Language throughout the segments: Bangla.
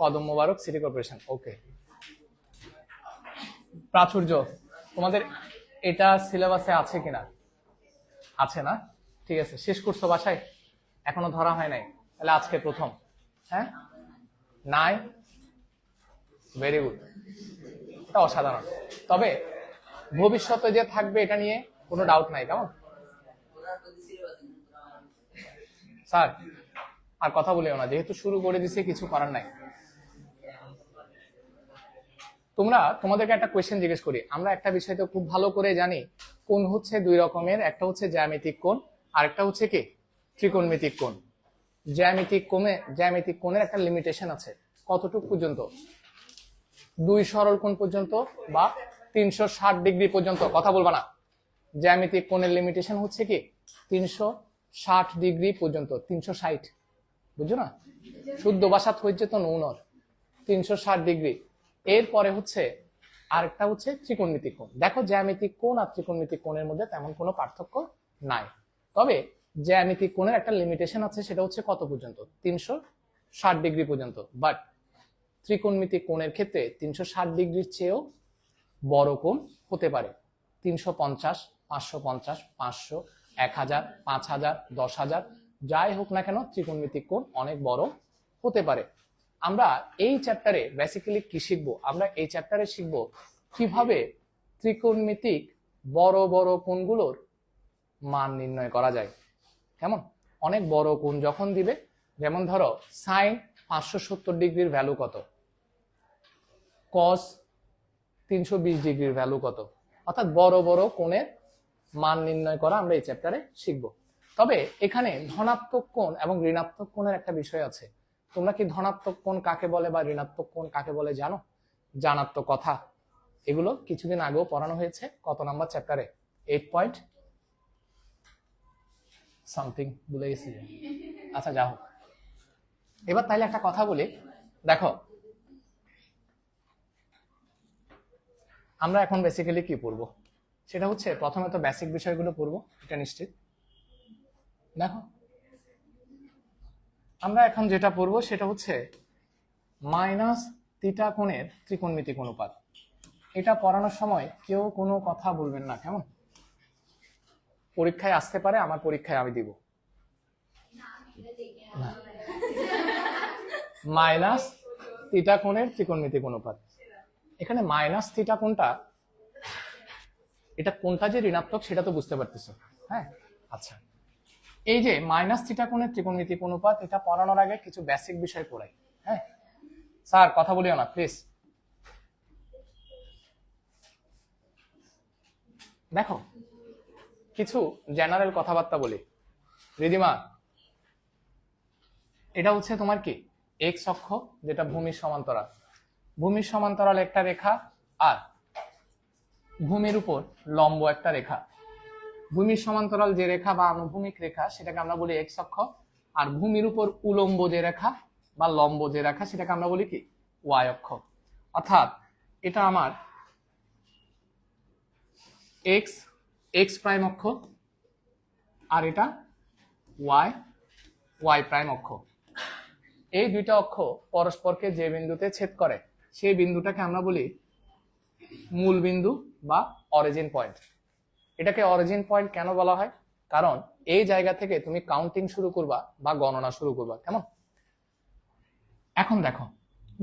কদম মোবারক সিটি কর্পোরেশন। ওকে, প্রাচুর্য তোমাদের এটা সিলেবাসে আছে কিনা? আছে না? ঠিক আছে, শেষ করছো বাসায়? এখনো ধরা হয় নাই, তাহলে আজকে প্রথম। হ্যাঁ, নাই, ভেরি গুড, এটা অসাধারণ। তবে ভবিষ্যতে যে থাকবে এটা নিয়ে কোনো ডাউট নাই, কেমন স্যার? আর কথা বলিও না, যেহেতু শুরু করে দিছে, কিছু করার নাই। তোমাদেরকে একটা কোয়েশ্চেন জিজ্ঞেস করি। আমরা একটা বিষয় তো খুব ভালো করে জানি, কোণ হচ্ছে দুই রকমের, একটা হচ্ছে জ্যামিতিক কোণ, আর একটা হচ্ছে কি ত্রিকোণমিতিক কোণ। জ্যামিতিক কোণের একটা লিমিটেশন আছে, কতটুকু পর্যন্ত? 2 সরল কোণ পর্যন্ত বা 360 ডিগ্রি পর্যন্ত। কথা বলবা না। জ্যামিতিক কোণের লিমিটেশন হচ্ছে কি 360 ডিগ্রি পর্যন্ত। 360, বুঝছো না? শুদ্ধ ভাষাত হচ্ছে তো নৌনর 360 ডিগ্রি। এরপরে হচ্ছে আরেকটা হচ্ছে ত্রিকোণমিতিক কোণ। দেখো, জ্যামিতিক কোণ আর ত্রিকোণমিতিক কোণের মধ্যে তেমন কোনো পার্থক্য নাই, তবে জ্যামিতিক কোণের একটা লিমিটেশন আছে, সেটা হচ্ছে কত পর্যন্ত? 360 ডিগ্রি পর্যন্ত। বাট ত্রিকোণমিতিক কোণের ক্ষেত্রে 360 ডিগ্রির চেয়েও বড় কোণ হতে পারে। 350, 550, 500, 1000, 5000, 10,000, যাই হোক না কেন ত্রিকোণমিতিক কোণ অনেক বড় হতে পারে। আমরা এই চ্যাপ্টারে বেসিক্যালি কি শিখবো? আমরা এই চ্যাপ্টারে শিখবো কিভাবে ত্রিকোণমিতিক বড় বড় কোণগুলোর মান নির্ণয় করা যায়। কেমন? অনেক বড় কোণ যখন দিবে, যেমন ধরো সাইন 570 ডিগ্রির ভ্যালু কত, কস 320 ডিগ্রির ভ্যালু কত, অর্থাৎ বড় বড় কোণের মান নির্ণয় করা আমরা এই চ্যাপ্টারে শিখব। তবে এখানে ধনাত্মক কোণ এবং ঋণাত্মক কোণের একটা বিষয় আছে। তোমরা কি ধনাত্মক কোণ কাকে বলে বা ঋণাত্মক কোণ কাকে বলে জানো? জানার তো কথা। এগুলো কিছুদিন আগেও পড়ানো হয়েছে। কত নাম্বার চ্যাপ্টারে? 8 পয়েন্ট সামথিং, ভুলে গেছি। আচ্ছা, যা হোক, এবার তাইলে একটা কথা বলি। দেখো, আমরা এখন বেসিক্যালি কি পড়বো, সেটা হচ্ছে প্রথমে তো বেসিক বিষয়গুলো পড়বো, এটা নিশ্চিত। দেখো, আমরা এখন যেটা পড়বো সেটা হচ্ছে মাইনাস থিটা কোণের ত্রিকোণমিতিক অনুপাত। এটা পড়ানোর সময় কেউ কোনো কথা বলবেন না, কেমন? পরীক্ষায় আসতে পারে, আমার পরীক্ষায় আমি দিব। মাইনাস থিটা কোণের ত্রিকোণমিতিক অনুপাত। এখানে মাইনাস থিটা কোণটা, এটা কোনটা যে ঋণাত্মক সেটা তো বুঝতে পারতেছো। হ্যাঁ, আচ্ছা, এই যে মাইনাস থিটা কোণের ত্রিকোণমিতিক অনুপাত, এটা পড়ানোর আগে কিছু বেসিক বিষয় পড়াই। হ্যাঁ স্যার, কথা বলিও না প্লিজ। দেখো, কিছু জেনারেল কথাবার্তা বলি। রিদিমা, এটা হচ্ছে তোমার কি এক্স অক্ষ, যেটা ভূমির সমান্তরাল। ভূমির সমান্তরাল একটা রেখা, আর ভূমির উপর লম্ব একটা রেখা। ভূমির সমান্তরাল যে রেখা বা আনুভূমিক রেখা সেটাকে আমরা বলি এক্স অক্ষ, আর ভূমির উপর উলম্ব যে রেখা বা লম্ব যে রেখা সেটাকে আমরা বলি কি ওয়াই অক্ষ। অর্থাৎ এটা আমার এক্স এক্স প্রাইম অক্ষ, আর এটা ওয়াই ওয়াই প্রাইম অক্ষ। এই দুইটা অক্ষ পরস্পরকে যে বিন্দুতে ছেদ করে সেই বিন্দুটাকে আমরা বলি মূল বিন্দু বা অরিজিন পয়েন্ট। এটাকে অরিজিন পয়েন্ট কেন বলা হয়? কারণ এই জায়গা থেকে তুমি কাউন্টিং শুরু করবা বা গণনা শুরু করবা, কেমন? এখন দেখো,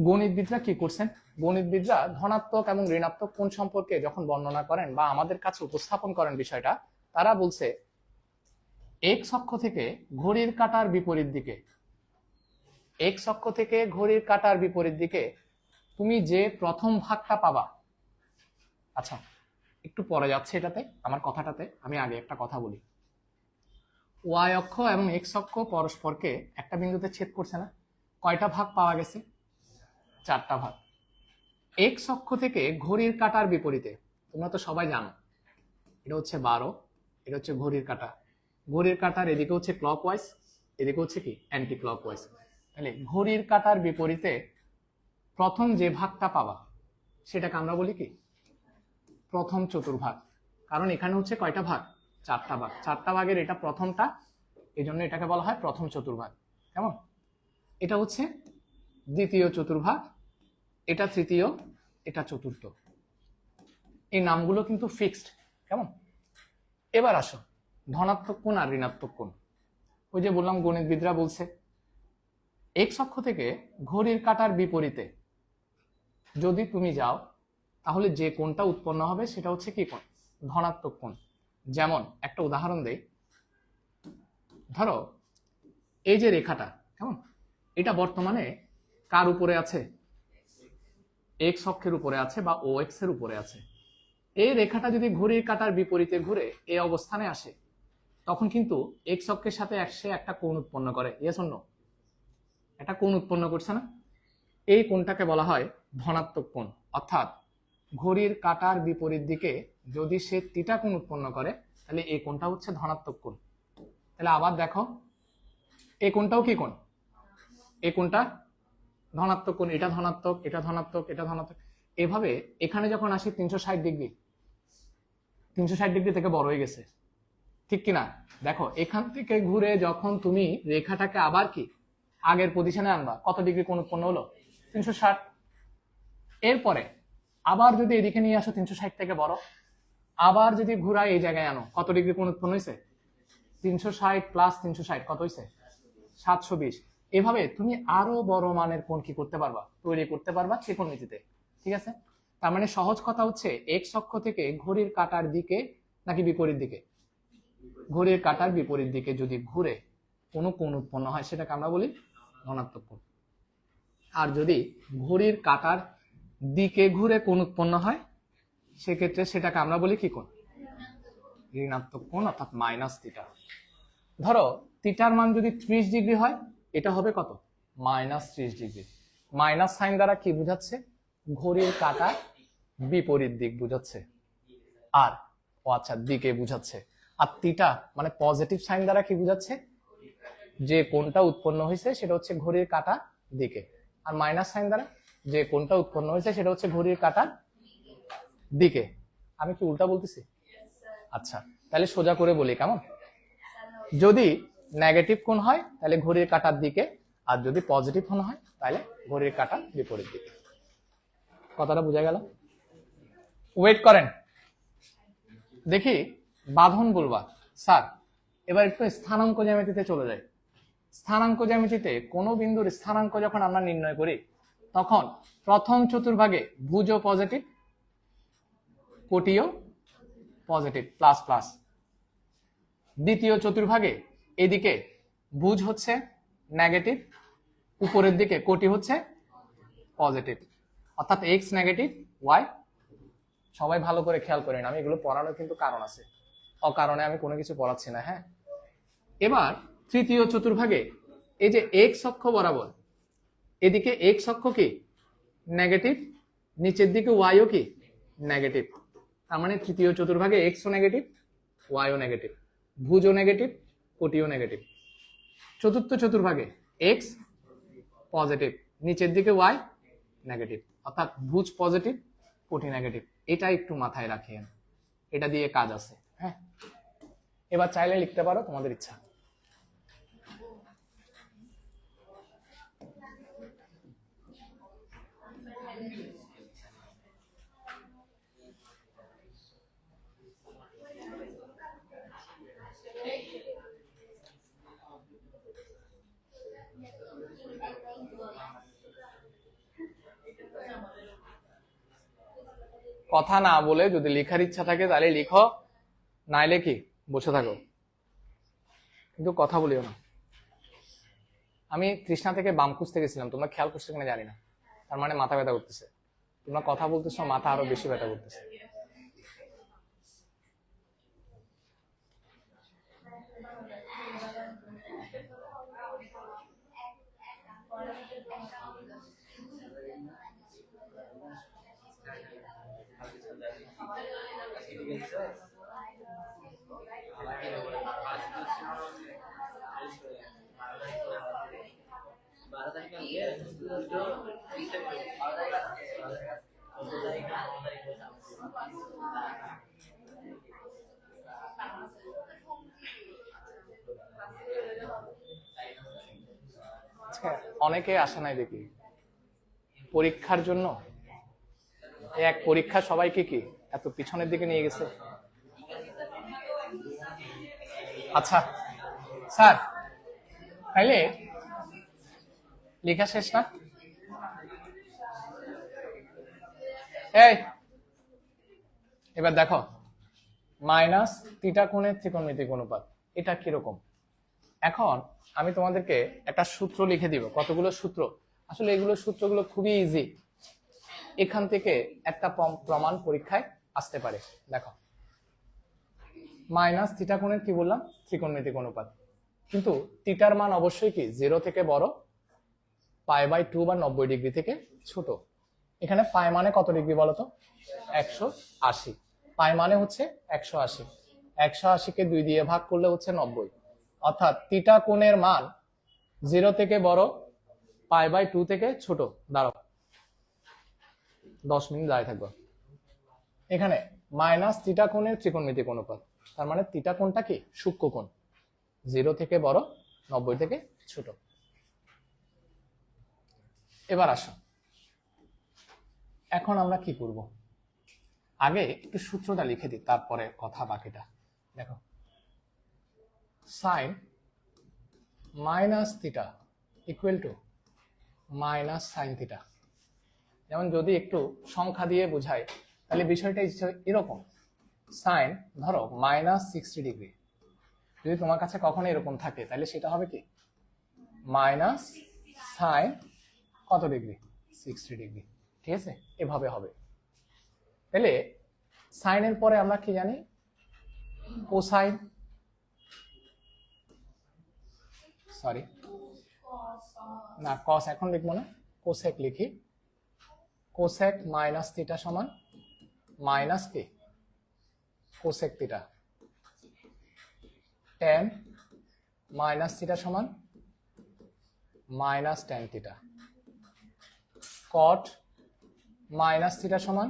গণিতবিদরা কি করছেন? গণিতবিদরা ধনাত্মক এবং ঋণাত্মক কোণ সম্পর্কে যখন বর্ণনা করেন বা আমাদের কাছে উপস্থাপন করেন বিষয়টা, তারা বলছে এক্স অক্ষ থেকে ঘড়ির কাঁটার বিপরীত দিকে, এক্স অক্ষ থেকে ঘড়ির কাঁটার বিপরীত দিকে তুমি যে প্রথম ভাগটা পাবা। আচ্ছা, একটু পরে যাচ্ছে এটাতে, আমার কথাটাতে আমি আগে একটা কথা বলি। ওয়াই অক্ষ এবং এক্স অক্ষ পরস্পরকে একটা বিন্দুতে ছেদ করছে না? কয়টা ভাগ পাওয়া গেছে? 4টা ভাগ। এক্স অক্ষ থেকে ঘড়ির কাঁটার বিপরীতে, তোমরা তো সবাই জানো এটা হচ্ছে 12, এটা হচ্ছে ঘড়ির কাঁটা। ঘড়ির কাঁটার এদিকে হচ্ছে ক্লকওয়াইজ, এদিকে হচ্ছে কি অ্যান্টি ক্লকওয়াইজ। তাহলে ঘড়ির কাঁটার বিপরীতে প্রথম যে ভাগটা পাবা সেটাকে আমরা বলি কি প্রথম চতুর্ভাগ। কারণ এখানে হচ্ছে কয়টা ভাগ? 4টা ভাগ। 4টা ভাগের এটা প্রথমটা, এই জন্য এটাকে বলা হয় প্রথম চতুর্ভাগ। কেমন? এটা হচ্ছে দ্বিতীয় চতুর্ভাগ, এটা তৃতীয়, এটা চতুর্থ। এই নামগুলো কিন্তু ফিক্সড, কেমন? এবার আসো ধনাত্মক কোণ আর ঋণাত্মক কোণ। ওই যে বললাম গণিতবিদরা বলছে এক্স অক্ষ থেকে ঘড়ির কাঁটার বিপরীতে যদি তুমি যাও তাহলে যে কোণটা উৎপন্ন হবে সেটা হচ্ছে কি কোণ? ধনাত্মক কোণ। যেমন একটা উদাহরণ দেই, ধরো এই যে রেখাটা, কেমন, এটা বর্তমানে কার উপরে আছে? এক্স অক্ষের উপরে আছে বা ও এক্স এর উপরে আছে। এই রেখাটা যদি ঘড়ির কাঁটার বিপরীতে ঘুরে এই অবস্থানে আসে তখন কিন্তু এক্স অক্ষের সাথে একটা কোণ উৎপন্ন করে। Yes or no? একটা কোণ উৎপন্ন করছে না? এই কোণটাকে বলা হয় ধনাত্মক কোণ। অর্থাৎ ঘড়ির কাঁটার বিপরীত দিকে যদি সে থিটা কোণ উৎপন্ন করে তাহলে এই কোণটা হচ্ছে ধনাত্মক কোণ। তাহলে আবার দেখো এই কোণটাও কি কোণ? এই কোণটা ধনাত্মক কোণ। এটা ধনাত্মক, এটা ধনাত্মক, এটা ধনাত্মক। এভাবে এখানে যখন আসি 360 ডিগ্রি, 360 ডিগ্রি থেকে বড় হয়ে গেছে, ঠিক কিনা? দেখো এখান থেকে ঘুরে যখন তুমি রেখাটাকে আবার কি আগের পজিশনে আনবা, কত ডিগ্রি কোণ উৎপন্ন হলো? 360। এরপরে আবার যদি এদিকে নিয়ে আসো 360 থেকে বড়, আবার যদি ঘুরায় এই জায়গায় আনো, কত ডিগ্রি কোণ উৎপন্ন হয়েছে? 360 প্লাস 360 কত হয়েছে? 720। এভাবে তুমি আরো বড় মানের কোণ কি করতে পারবা? তৈরি করতে পারবা ত্রিকোণমিতিতে। ঠিক আছে? তার মানে সহজ কথা হচ্ছে এক্স অক্ষ থেকে ঘড়ির কাঁটার দিকে নাকি বিপরীত দিকে? ঘড়ির কাঁটার বিপরীত দিকে যদি ঘুরে কোনো কোণ উৎপন্ন হয় সেটাকে আমরা বলি ধনাত্মক কোণ। আর যদি ঘড়ির কাঁটার দিকে ঘুরে কোণ উৎপন্ন হয় সেক্ষেত্রে সেটাকে আমরা বলি কি কোণ? ঋণাত্মক কোণ, অর্থাৎ মাইনাস থিটা। ধরো থিটার মান যদি 30 ডিগ্রি হয়, এটা হবে কত? Minus 30 degree. মাইনাস সাইন দ্বারা কি বোঝাচ্ছে? ঘড়ির কাঁটার বিপরীত দিক বোঝাচ্ছে। আর ও আচ্ছা, দিকে বোঝাচ্ছে। আর থিটা মানে পজিটিভ সাইন দ্বারা কি বোঝাচ্ছে? যে কোণটা উৎপন্ন হয়েছে সেটা হচ্ছে ঘড়ির কাঁটার দিকে। আর মাইনাস সাইন দ্বারা যে কোণটা উৎপন্ন হয়েছে সেটা হচ্ছে ঘড়ির কাঁটার দিকে। আমি কি উল্টা বলতেছি? আচ্ছা, তাহলে সোজা করে বলি, কেমন? যদি নেগেটিভ কোণ হয় তাহলে ঘড়ির কাঁটার দিকে, আর যদি পজিটিভ কোণ হয় তাহলে ঘড়ির কাঁটার বিপরীত দিকে। কথাটা বোঝা গেল? ওয়েট করেন দেখি বাঁধন বলবা স্যার। এবার একটু স্থানাঙ্ক জ্যামিতিতে চলে যায়। স্থানাঙ্ক জ্যামিতিতে কোনো বিন্দুর স্থানাঙ্ক যখন আমরা নির্ণয় করি তখন প্রথম চতুর্ভাগে ভুজও পজিটিভ, কোটিও পজিটিভ, প্লাস প্লাস। দ্বিতীয় চতুর্ভাগে এদিকে ভুজ হচ্ছে নেগেটিভ, উপরের দিকে কোটি হচ্ছে পজিটিভ। অর্থাৎ এক্স নেগেটিভ, ওয়াই। সবাই ভালো করে খেয়াল করেন, আমি এগুলো পড়ানোর কিন্তু কারণ আছে, অকারণে আমি কোনো কিছু পড়াচ্ছি না। হ্যাঁ, এবার তৃতীয় চতুর্ভাগে এই যে এক্স অক্ষ বরাবর এদিকে এক্স অক্ষ কি নেগেটিভ, নিচের দিকে ওয়াইও কি নেগেটিভ। তার মানে তৃতীয় চতুর্ভাগে এক্সও নেগেটিভ, ওয়াইও নেগেটিভ, ভুজও নেগেটিভ, কোটিও নেগেটিভ। চতুর্থ চতুর্ভাগে এক্স পজিটিভ, নিচের দিকে ওয়াই নেগেটিভ, অর্থাৎ ভুজ পজিটিভ, কোটি নেগেটিভ। এটা একটু মাথায় রাখিয়েন, এটা দিয়ে কাজ আছে। হ্যাঁ, এবার চাইলে লিখতে পারো, তোমাদের ইচ্ছা। কথা না বলে যদি লেখার ইচ্ছা থাকে তাহলে লিখো, নাইলে কি বসে থাকো, কিন্তু কথা বলিও না। আমি তৃষ্ণা থেকে বাম খুঁজতে গেছিলাম, তোমরা খেয়াল করছো কিনা জানি না। তার মানে মাথা ব্যথা করতেছে, তোমরা কথা বলতেছো, মাথা আরো বেশি ব্যথা করতেছে। অনেকে আসে নাই দেখি। পরীক্ষার জন্য এক পরীক্ষা সবাইকে কি এত পিছনের দিকে নিয়ে গেছে? আচ্ছা স্যার, তাইলে লেখা শেষ না? এই এবার দেখো, মাইনাস থিটা কোণের ত্রিকোণমিতিক অনুপাত এটা কিরকম। এখন আমি তোমাদেরকে একটা সূত্র লিখে দিব, কতগুলো সূত্র, আসলে এগুলো সূত্রগুলো খুবই ইজি, এখান থেকে একটা প্রমাণ পরীক্ষায় আসতে পারে। দেখো, মাইনাস থিটা কোণের কি বললাম, ত্রিকোণমিতিক অনুপাত, কিন্তু থিটার মান অবশ্যই কি 0 থেকে বড়, π/2 বা 90 ডিগ্রি থেকে ছোট। এখানে পাই মানে কত ডিগ্রি বলতো? 180। পাই মানে হচ্ছে 180, 180কে 2 দিয়ে ভাগ করলে হচ্ছে 90, অর্থাৎ থিটা কোণের মান 0 থেকে বড়, π/2 থেকে ছোট। দাঁড়াও 10 মিনিট দাঁড়িয়ে থাকবো। এখানে মাইনাস থিটা কোণের ত্রিকোণমিতিক অনুপাত, তার মানে থিটা কোণটা কি সূক্ষ্ম কোণ, 0 থেকে বড়, 90 থেকে ছোট। এবার আসো, এখন আমরা কি করব, আগে একটু সূত্রটা লিখে দিই, তারপরে কথা বাকিটা। দেখো, sine minus theta equal to minus sine theta. যেমন যদি একটু সংখ্যা দিয়ে বোঝাই তাহলে বিষয়টা এরকম, সাইন ধরো -60 ডিগ্রি, যদি তোমার কাছে কখনো এরকম থাকে তাহলে সেটা হবে কি মাইনাস সাইন কত ডিগ্রি, 60 ডিগ্রি। ঠিক আছে, এভাবে হবে। তাহলে সাইনের পরে আমরা কি জানি, কোসাইন, সরি না কস এখন লিখবো না, কোসেক লিখি। কোসেক মাইনাস থিটা সমান মাইনাস কি cosec theta. Tan minus theta সমান minus tan theta. Cot minus theta সমান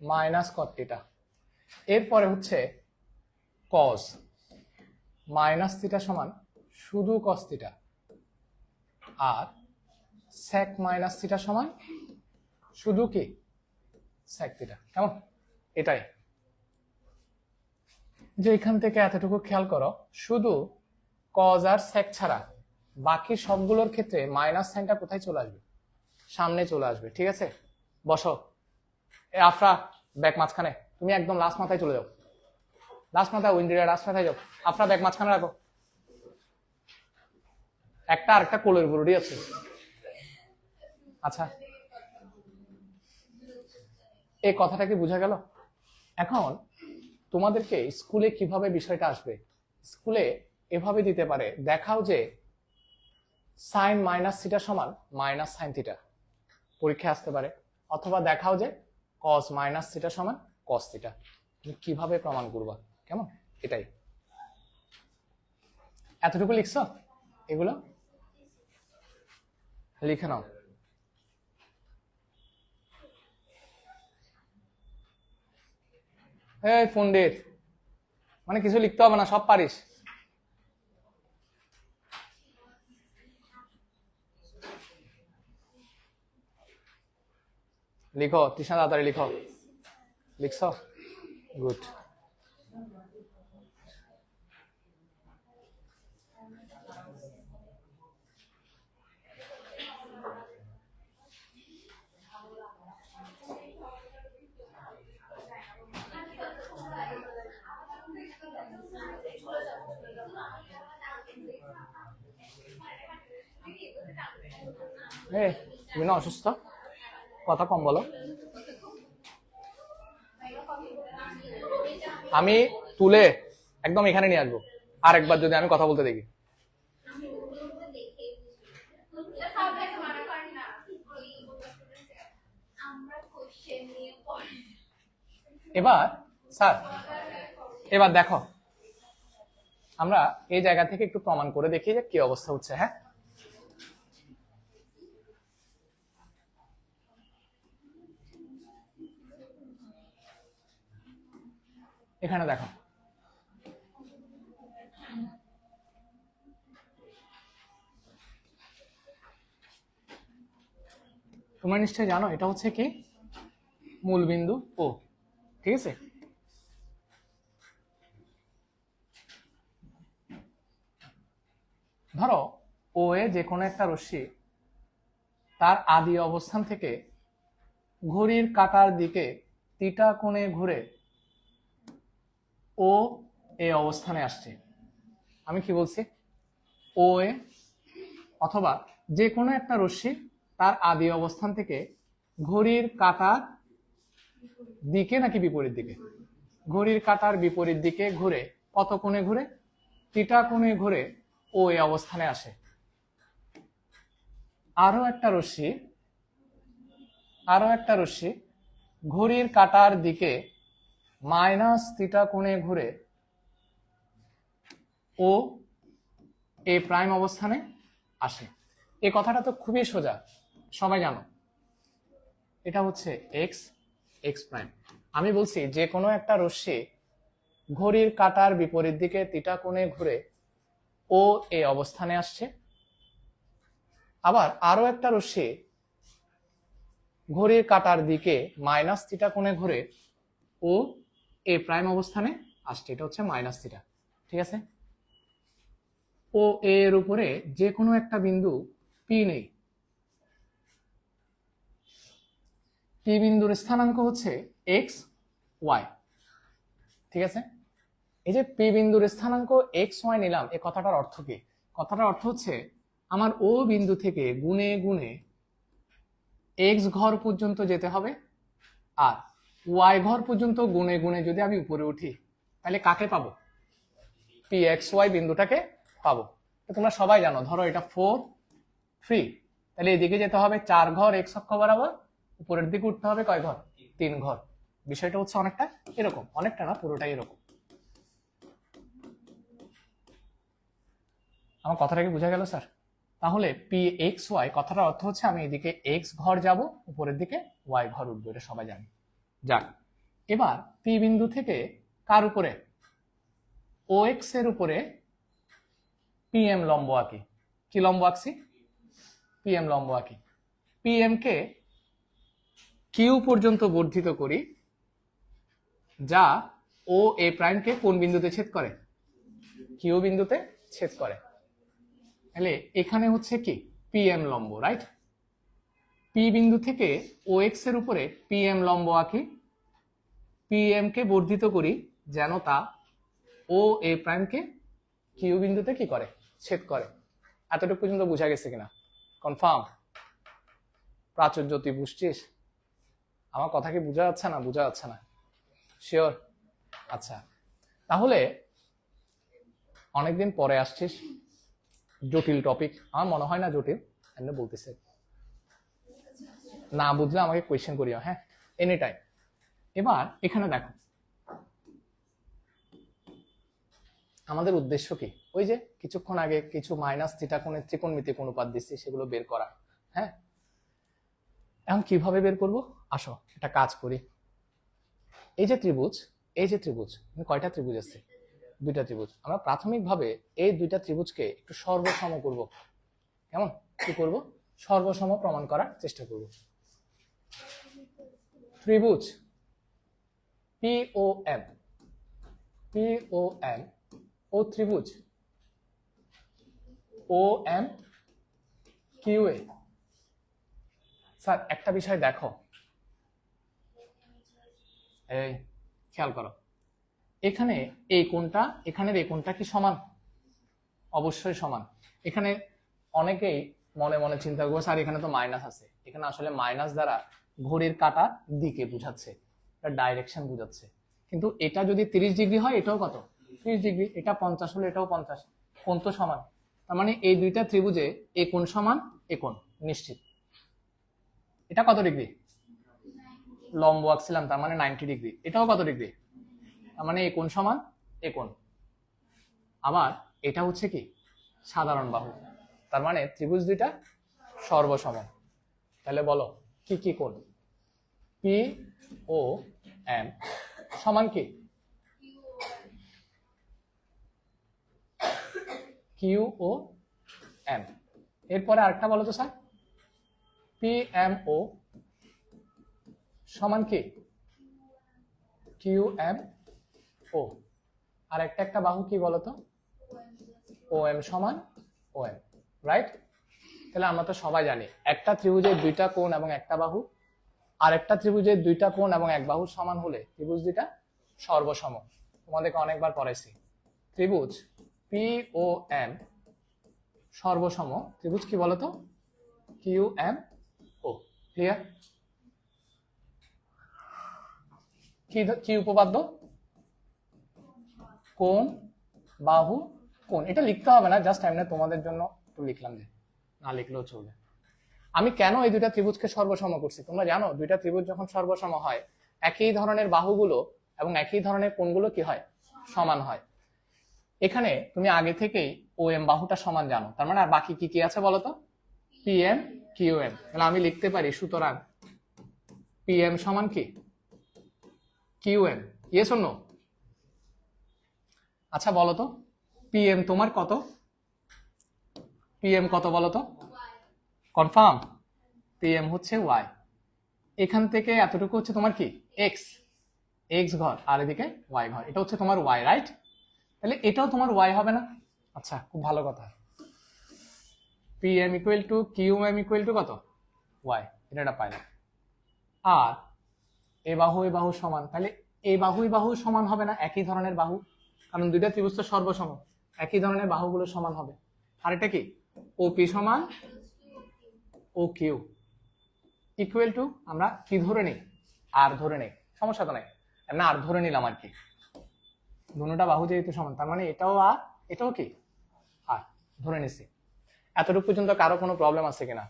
মাইনাস কট থিটা। এরপরে হচ্ছে কস মাইনাস থিটা সমান শুধু কস থিটা, আর সেক মাইনাস থিটা সমান শুধু কি সেক থিটা। কেমন? এটাই যে এখান থেকে এতটুকু খেয়াল করো, শুধু কজ আর সেক ছাড়া বাকি সবগুলোর ক্ষেত্রে মাইনাস সাইনটা কোথায় চলে আসবে, সামনে চলে আসবে। ঠিক আছে, বসো। এ আফরা, ব্যাক মাঝখানে, তুমি একদম লাস্ট মাথায় চলে যাও, লাস্ট মাথায়, উইন্ডির লাস্ট মাথায় যাও। আফরা ব্যাক মাঝখানে রাখো, একটা আরেকটা কোলের বুড়ি আছে। আচ্ছা, এই কথাটা কি বোঝা গেল? এখন তোমাদেরকে স্কুলে কিভাবে বিষয়টা আসবে, স্কুলে এভাবে দিতে পারে, দেখাও যে সাইন মাইনাস থিটা সমান মাইনাস সাইন থিটা, পরীক্ষায় আসতে পারে। অথবা দেখাও যে কস মাইনাস থিটা সমান কস থিটা। তুমি কিভাবে প্রমাণ করবা, কেমন? এটাই। এতটুকু লিখছো, এগুলো লিখে নাও। এই পণ্ডিত, মানে কিছু লিখতে হবে না, সব পারিস। লিখো তৃষ্ণা, তাড়াতাড়ি লিখো। লিখছো? গুড। তুমি না অসুস্থ, কথা কম বলো। আমি তুলে একদম এখানে নিয়ে আসবো, আরেকবার যদি আমি কথা বলতে দেখি। এবার স্যার, এবার দেখো আমরা এই জায়গা থেকে একটু প্রমাণ করে দেখি যে কি অবস্থা হচ্ছে। হ্যাঁ, এখানে দেখো, তোমরা নিশ্চয়ই জানো এটা হচ্ছে কি মূলবিন্দু ও, ঠিক আছে। ধরো ও এ যে কোনো একটা রশ্মি তার আদি অবস্থান থেকে ঘড়ির কাঁটার দিকে থিটা কোণে ঘুরে ও এ অবস্থানে আসছে। আমি কি বলছি, ও এ অথবা যে কোনো একটা রশ্মি তার আদি অবস্থান থেকে ঘড়ির কাঁটার দিকে নাকি বিপরীত দিকে, ঘড়ির কাঁটার বিপরীত দিকে ঘুরে কত কোণে ঘুরে, থিটা কোণে ঘুরে ও এ অবস্থানে আসে। আরো একটা রশ্মি ঘড়ির কাঁটার দিকে মাইনাস থিটা কোণে ঘুরে ও এ প্রাইম অবস্থানে আসে। এই কথাটা তো খুবই সোজা, সবাই জানো। এটা হচ্ছে এক্স এক্স প্রাইম। আমি বলছি যে কোনো একটা রশ্মি ঘড়ির কাঁটার বিপরীত দিকে থিটা কোণে ঘুরে ও এ অবস্থানে আসছে। আবার আরো একটা রশ্মি ঘড়ির কাঁটার দিকে মাইনাস থিটা কোণে ঘুরে ও এ প্রাইম অবস্থানে আসছে। এটা হচ্ছে মাইনাস থিটা, ঠিক আছে। ও এর উপরে যে কোনো একটা বিন্দু পি নেই, পি বিন্দুর স্থানাঙ্ক হচ্ছে এক্স ওয়াই, ঠিক আছে। এই যে পি বিন্দুর স্থানাঙ্ক এক্স ওয়াই নিলাম, এই কথাটার অর্থ কি? কথাটার অর্থ হচ্ছে আমার ও বিন্দু থেকে গুণে গুণে এক্স ঘর পর্যন্ত যেতে হবে, আর ওয়াই ঘর পর্যন্ত গুণে গুণে যদি আমি উপরে উঠি তাহলে কাকে পাবো? পি এক্স ওয়াই বিন্দুটাকে পাবো। তো তোমরা সবাই জানো, ধরো এটা 4 3, তাহলে এদিকে যেতে হবে 4 ঘর এক্স অক্ষ বরাবর, উপরের দিকে উঠতে হবে কয় ঘর? 3 ঘর। বিষয়টা হচ্ছে অনেকটা এরকম, অনেকটা না পুরোটাই এরকম। আমার কথাটা কি বোঝা গেল স্যার? তাহলে পি এক্স ওয়াই কথাটার অর্থ হচ্ছে আমি এদিকে এক্স ঘর যাব, উপরের দিকে ওয়াই ঘর উঠবো, এটা সবাই জানি। যাক, এবার পি বিন্দু থেকে কার উপরে? ও এক্স এর উপরে পিএম লম্ব আঁকি। কি লম্ব আঁকছি? পিএম লম্ব আঁকি। পিএম কে কিউ পর্যন্ত বর্ধিত করি, যা ও এ প্রাইমকে কোন বিন্দুতে ছেদ করে? কিউ বিন্দুতে ছেদ করে। তাহলে এখানে হচ্ছে কি পিএম লম্ব, রাইট? পি বিন্দু থেকে ও এক্স এর উপরে পিএম লম্ব আঁকি, পিএম কে বর্ধিত করি যেন তা ও এ প্রাইমকে কিউ বিন্দুতে কি করে? ছেদ করে। এতটুকু পর্যন্ত বোঝা গেছে কিনা? কনফার্ম? প্রাচুর্য তুই বুঝছিস? আমার কথা কি বোঝা যাচ্ছে না? বোঝা যাচ্ছে না? শিওর? আচ্ছা, তাহলে অনেকদিন পরে আসছিস, জটিল টপিক, আমার মনে হয় না জটিল, এমনি বলতেছে। না বুঝলে আমাকে কোয়েশ্চেন করিও, হ্যাঁ, এনি টাইম। এবার এখানে দেখো আমাদের উদ্দেশ্য কি? ওই যে কিছুক্ষণ আগে কিছু মাইনাস থিটা কোণের ত্রিকোণমিতিক অনুপাত দিচ্ছি, সেগুলো বের করা। হ্যাঁ, এখন কিভাবে বের করব? আসো একটা কাজ করি। এই যে ত্রিভুজ, কয়টা ত্রিভুজ আছে? 2টা ত্রিভুজ। আমরা প্রাথমিকভাবে এই 2টা ত্রিভুজকে একটু সর্বসম করব। কেমন? কি করব? সর্বসম প্রমাণ করার চেষ্টা করব। ত্রিভুজ পিওএম, পিওএম ও ত্রিভুজ ওএম কিউএ। স্যার একটা বিষয় দেখো, এই খেয়াল করো, এখানে এই কোণটা এখানের এই কোণটা কি সমান? অবশ্যই সমান। এখানে অনেকেই মনে মনে চিন্তা করবো, স্যার এখানে তো মাইনাস আছে। এখানে আসলে মাইনাস দ্বারা ঘড়ির কাঁটার দিকে বুঝাচ্ছে, এটা ডাইরেকশন বুঝাচ্ছে। কিন্তু এটা যদি 30 ডিগ্রি হয়, এটাও কত? 30 ডিগ্রি। এটা 50 হলে এটাও 50, কোণ তো সমান। তার মানে এই 2টা ত্রিভুজে এই কোণ সমান, এই কোণ নিশ্চিত। এটা কত ডিগ্রি? লম্ব আঁকছিলাম, তার মানে 90 ডিগ্রি। এটাও কত ডিগ্রি? তার মানে এই কোণ সমান এই কোণ। আবার এটা হচ্ছে কি সাধারণ বাহু, তার মানে ত্রিভুজ 2টা সর্বসম। তাহলে বলো কি কি কোণ? পি ও এম সমান কি? কিউ ও এম। এরপরে আরেকটা বলো তো স্যার, পি এম ও সমান কি কিউ এম ও, আর একটা বাহু কি বলতো, ও এম সমান ও এম, রাইট? তাহলে আমরা তো সবাই জানি একটা ত্রিভুজের দুইটা কোণ এবং একটা বাহু, আর একটা ত্রিভুজের দুইটা কোণ এবং এক বাহু সমান হলে ত্রিভুজ দুইটা সর্বসম। তোমাদেরকে অনেকবার পড়াইছি, ত্রিভুজ পি ও এম সর্বসম ত্রিভুজ কি বলতো, কিউ এম ও। ক্লিয়ার? কি কি উপপাদ্য? কোণ বাহু কোণ। এটা লিখতে হবে না, জাস্ট এমনি তোমাদের জন্য একটু লিখলাম, যে না লিখলেও চলবে। আমি কেন এই দুইটা ত্রিভুজকে সর্বসম করছি? তোমরা জানো দুইটা ত্রিভুজ যখন সর্বসম হয় একই ধরনের বাহুগুলো এবং একই ধরনের কোণগুলো কি হয়, সমান হয়। এখানে তুমি আগে থেকেই ও এম বাহুটা সমান জানো, তার মানে আর বাকি কি কি আছে বলতো, পি এম কিউ এম। তাহলে আমি লিখতে পারি সুতরাং পি এম সমান কি Q M. Yes or no? আচ্ছা বলতো পি এম তোমার কত, পি এম কত বলতো? কনফার্ম? পি এম হচ্ছে ওয়াই। এখান থেকে এতটুকু হচ্ছে তোমার কি এক্স, এক্স ঘর, আর এদিকে ওয়াই ঘর। এটা হচ্ছে তোমার ওয়াই, রাইট? তাহলে এটাও তোমার ওয়াই হবে না? আচ্ছা, খুব ভালো কথা। P M equal to Q M equal to কত, ওয়াই। এটা পাইলাম। আর এ বাহু সমান, তাহলে এই বাহু সমান হবে না একই ধরনের বাহু, কারণ দুইটা ত্রিভুজ তো সর্বসম, একই ধরনের বাহুগুলো সমান হবে। আর এটা কি ও পি সমান ও কিউ ইকুয়াল টু, আমরা কি ধরে নিই, আর ধরে নেই, সমস্যা তো নাই, না আর ধরে নিলাম আর কি। দুটোটা বাহু যেহেতু সমান, তার মানে এটাও আর এটাও কি আর ধরে নিছি। এতটুকু পর্যন্ত কারো কোনো প্রবলেম আছে কিনা?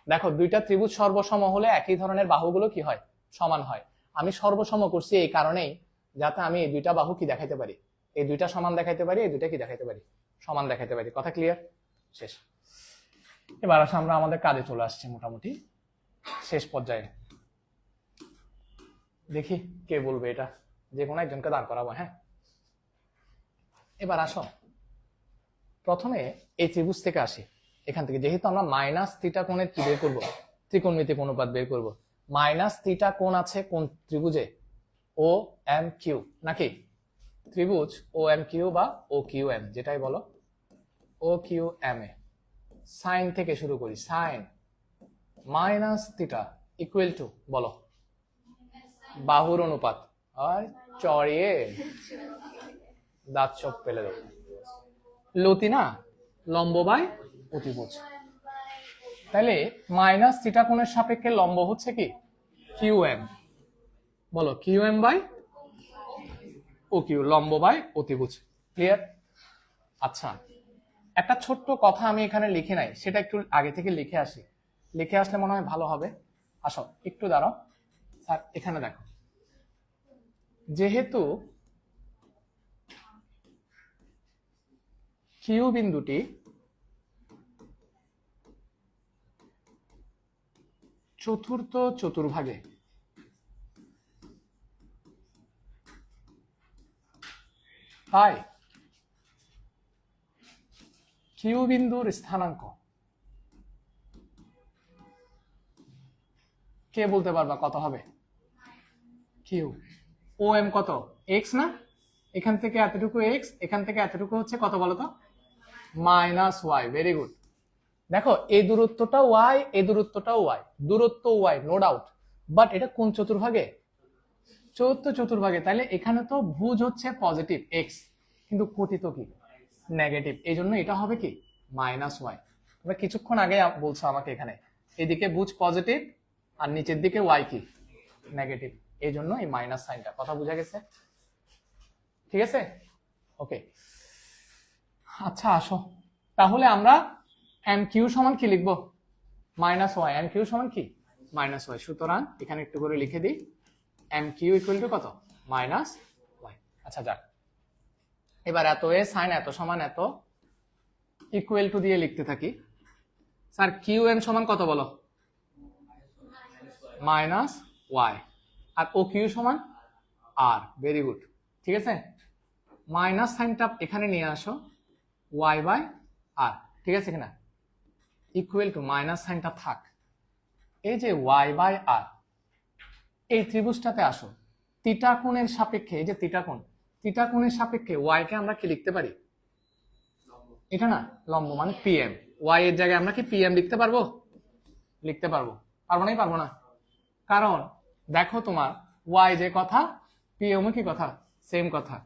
দেখো দুইটা ত্রিভুজ সর্বসম হলে একই ধরনের বাহুগুলো কি হয়, সমান হয়। আমি সর্বসম করছি এই কারণেই যাতে আমি এই দুইটা বাহু কি দেখাইতে পারি, এই দুইটা সমান দেখাইতে পারি, এই দুইটা কি দেখাইতে পারি, সমান দেখাইতে পারি। কথা ক্লিয়ার? শেষ। এবার আসলে আমরা আমাদের কাজে চলে আসছি মোটামুটি শেষ পর্যায়ে। দেখি কে বলবে এটা, যে কোনো একজনকে দাঁড় করাবো। হ্যাঁ, এবার আসো প্রথমে এই ত্রিভুজ থেকে আসি। এখান থেকে যেহেতু আমরা মাইনাস থিটা কোণের কি বের করবো, ত্রিকোণমিতিক অনুপাত বের করব। মাইনাস থিটা কোণ আছে কোন ত্রিভুজে, ও এম কিউ, নাকি ত্রিভুজ ও এম কিউ বা ও কিউ এম, যেটাই বলো, ও কিউ এম এ সাইন থেকে শুরু করি। Sine minus theta equal to বলো, বাহুর অনুপাত, আর চড়িয়ে দাঁত চোখ পেলে দেবো, লতি না, লম্ব বাই অতিভুজ। তাহলে মাইনাস থিটা কোণের সাপেক্ষে লম্ব হচ্ছে কি কিউ এম, বলো Q M by O Q, লম্ব বাই অতিভুজ। ক্লিয়ার? আচ্ছা, একটা ছোট্ট কথা আমি এখানে লিখে নাই, সেটা একটু আগে থেকে লিখে আসি, লিখে আসলে মনে হয় ভালো হবে। আসো একটু দাঁড়াও স্যার, এখানে দেখো, যেহেতু কিউ বিন্দুটি চতুর্থ চতুর্ভাগে, তাই কিউ বিন্দুর স্থানাঙ্ক কে বলতে পারবা কত হবে? কিউ। ও এম কত, এক্স না? এখান থেকে এতটুকু এক্স, এখান থেকে এতটুকু হচ্ছে কত বলতো, মাইনাস ওয়াই। Very good. দেখো এই দূরত্বটা ওয়াই, এই দূরত্বটাও ওয়াই, দূরত্ব ওয়াই নো ডাউট, বাট এটা কোন চতুর্ভাগে? চতুর্থ চতুর্ভাগে। তাহলে এখানে তো ভুজ হচ্ছে পজিটিভ এক্স, কিন্তু কোটিত কি নেগেটিভ, এই জন্য এটা হবে কি মাইনাস ওয়াই। তোমরা কিছুক্ষণ আগে বলছো আমাকে এখানে এদিকে ভুজ পজিটিভ আর নিচের দিকে ওয়াই কি নেগেটিভ, এই জন্য এই মাইনাস সাইনটা। কথা বোঝা গেছে? ঠিক আছে, ওকে। আচ্ছা আসো তাহলে আমরা এম কিউ সমান কি লিখবো, মাইনাস ওয়াই। এম কিউ সমান কি মাইনাস ওয়াই। সুতরাং এখানে একটু করে লিখে দিই, এম কিউ ইকুয়াল টু কত, মাইনাস ওয়াই। আচ্ছা যাক, এবার এত এ সাইন এত সমান এত ইকুয়াল টু দিয়ে লিখতে থাকি। স্যার কিউ এম সমান কত বলো, মাইনাস ওয়াই, আর ও কিউ সমান আর। ভেরি গুড, ঠিক আছে। মাইনাস সাইনটা এখানে নিয়ে আসো, ওয়াই বাই আর, ঠিক আছে কিনা, ইকুয়াল টু মাইনাস সাইনটা থাক, এই যে ওয়াই বাই আর, এই ত্রিভুজটাতে আসো, থিটা কোণের সাপেক্ষে, এই যে থিটা কোণের সাপেক্ষে ওয়াই কে আমরা কি লিখতে পারি? এটা না লম্ব মানে পিএম, ওয়াই এর জায়গায় আমরা কি পিএম লিখতে পারবো? লিখতে পারবো? পারবো না? কারণ দেখো তোমার ওয়াই যে কথা, পিএম কি কথা, সেম কথা।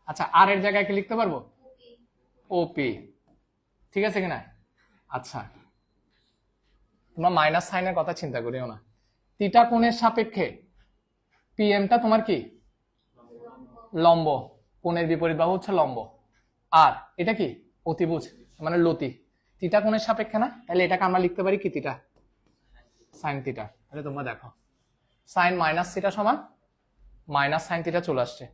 আচ্ছা, আর এর জায়গায় কি লিখতে পারবো? ওপি, ঠিক আছে কিনা? আচ্ছা, তোমরা মাইনাস সাইনের কথা চিন্তা করিও না। থিটা কোণের সাপেক্ষে পিএমটা তোমার কি? লম্ব, কোণের বিপরীত বাহু হচ্ছে লম্ব, আর এটা কি? অতিভুজ মানে লতি। থিটা কোণের সাপেক্ষে না, তাহলে এটাকে আমরা লিখতে পারি কি? Theta sine theta. তাহলে তোমরা দেখো সাইন মাইনাস থিটা সমান মাইনাস সাইন থিটা চলে আসছে।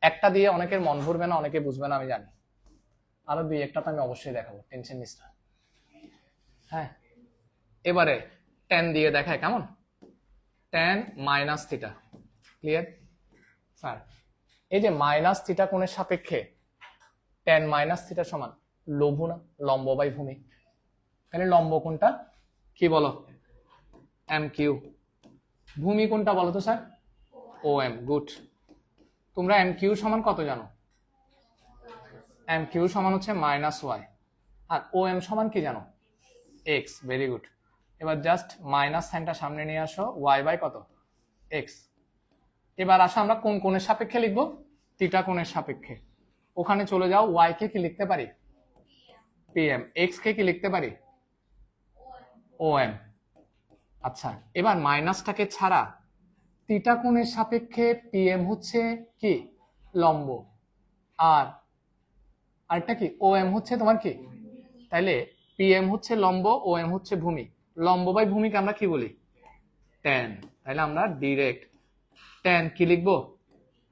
একটা দিয়ে অনেকের মন ভরবে না, অনেকে বুঝবে না, আমি জানি। আরো দুই একটা তো আমি অবশ্যই দেখাবো, টেনশন নিস না। হ্যাঁ, এবারে টেন দিয়ে দেখায় কেমন? Ten minus theta, clear sir? এই যে মাইনাস থিটা কোণের সাপেক্ষে টেন মাইনাস থিটা সমান লঘু না, লম্ব বাই ভূমি। তাহলে লম্ব কোনটা কি বলো? M Q. ভূমি কোনটা বলো তো স্যার? O M. গুড। তোমরা এম কিউ সমান কত জানো? এম কিউ সমান হচ্ছে মাইনাস ওয়াই, আর ও এম সমান কি জানো? এক্স। Very good. এবার জাস্ট মাইনাস সাইনটা সামনে নিয়ে আসো, ওয়াই বাই কত? এক্স। এবার আসো আমরা কোন কোণের সাপেক্ষে লিখবো? থিটা কোণের সাপেক্ষে। ওখানে চলে যাও, ওয়াই কে কি লিখতে পারি? পিএম। এক্স কে কি লিখতে পারি? ও এম। আচ্ছা, এবার মাইনাসটাকে ছাড়া থিটা কোণের সাপেক্ষে পিএম হচ্ছে কি? লম্ব, আর আরেকটা কি? ও এম হচ্ছে তোমার কি? তাইলে পিএম হচ্ছে লম্ব, ও এম হচ্ছে ভূমি। লম্ব বাই ভূমিকে আমরা কি বলি? ট্যান। তাহলে আমরা ডিরেক্ট ট্যান কি লিখবো?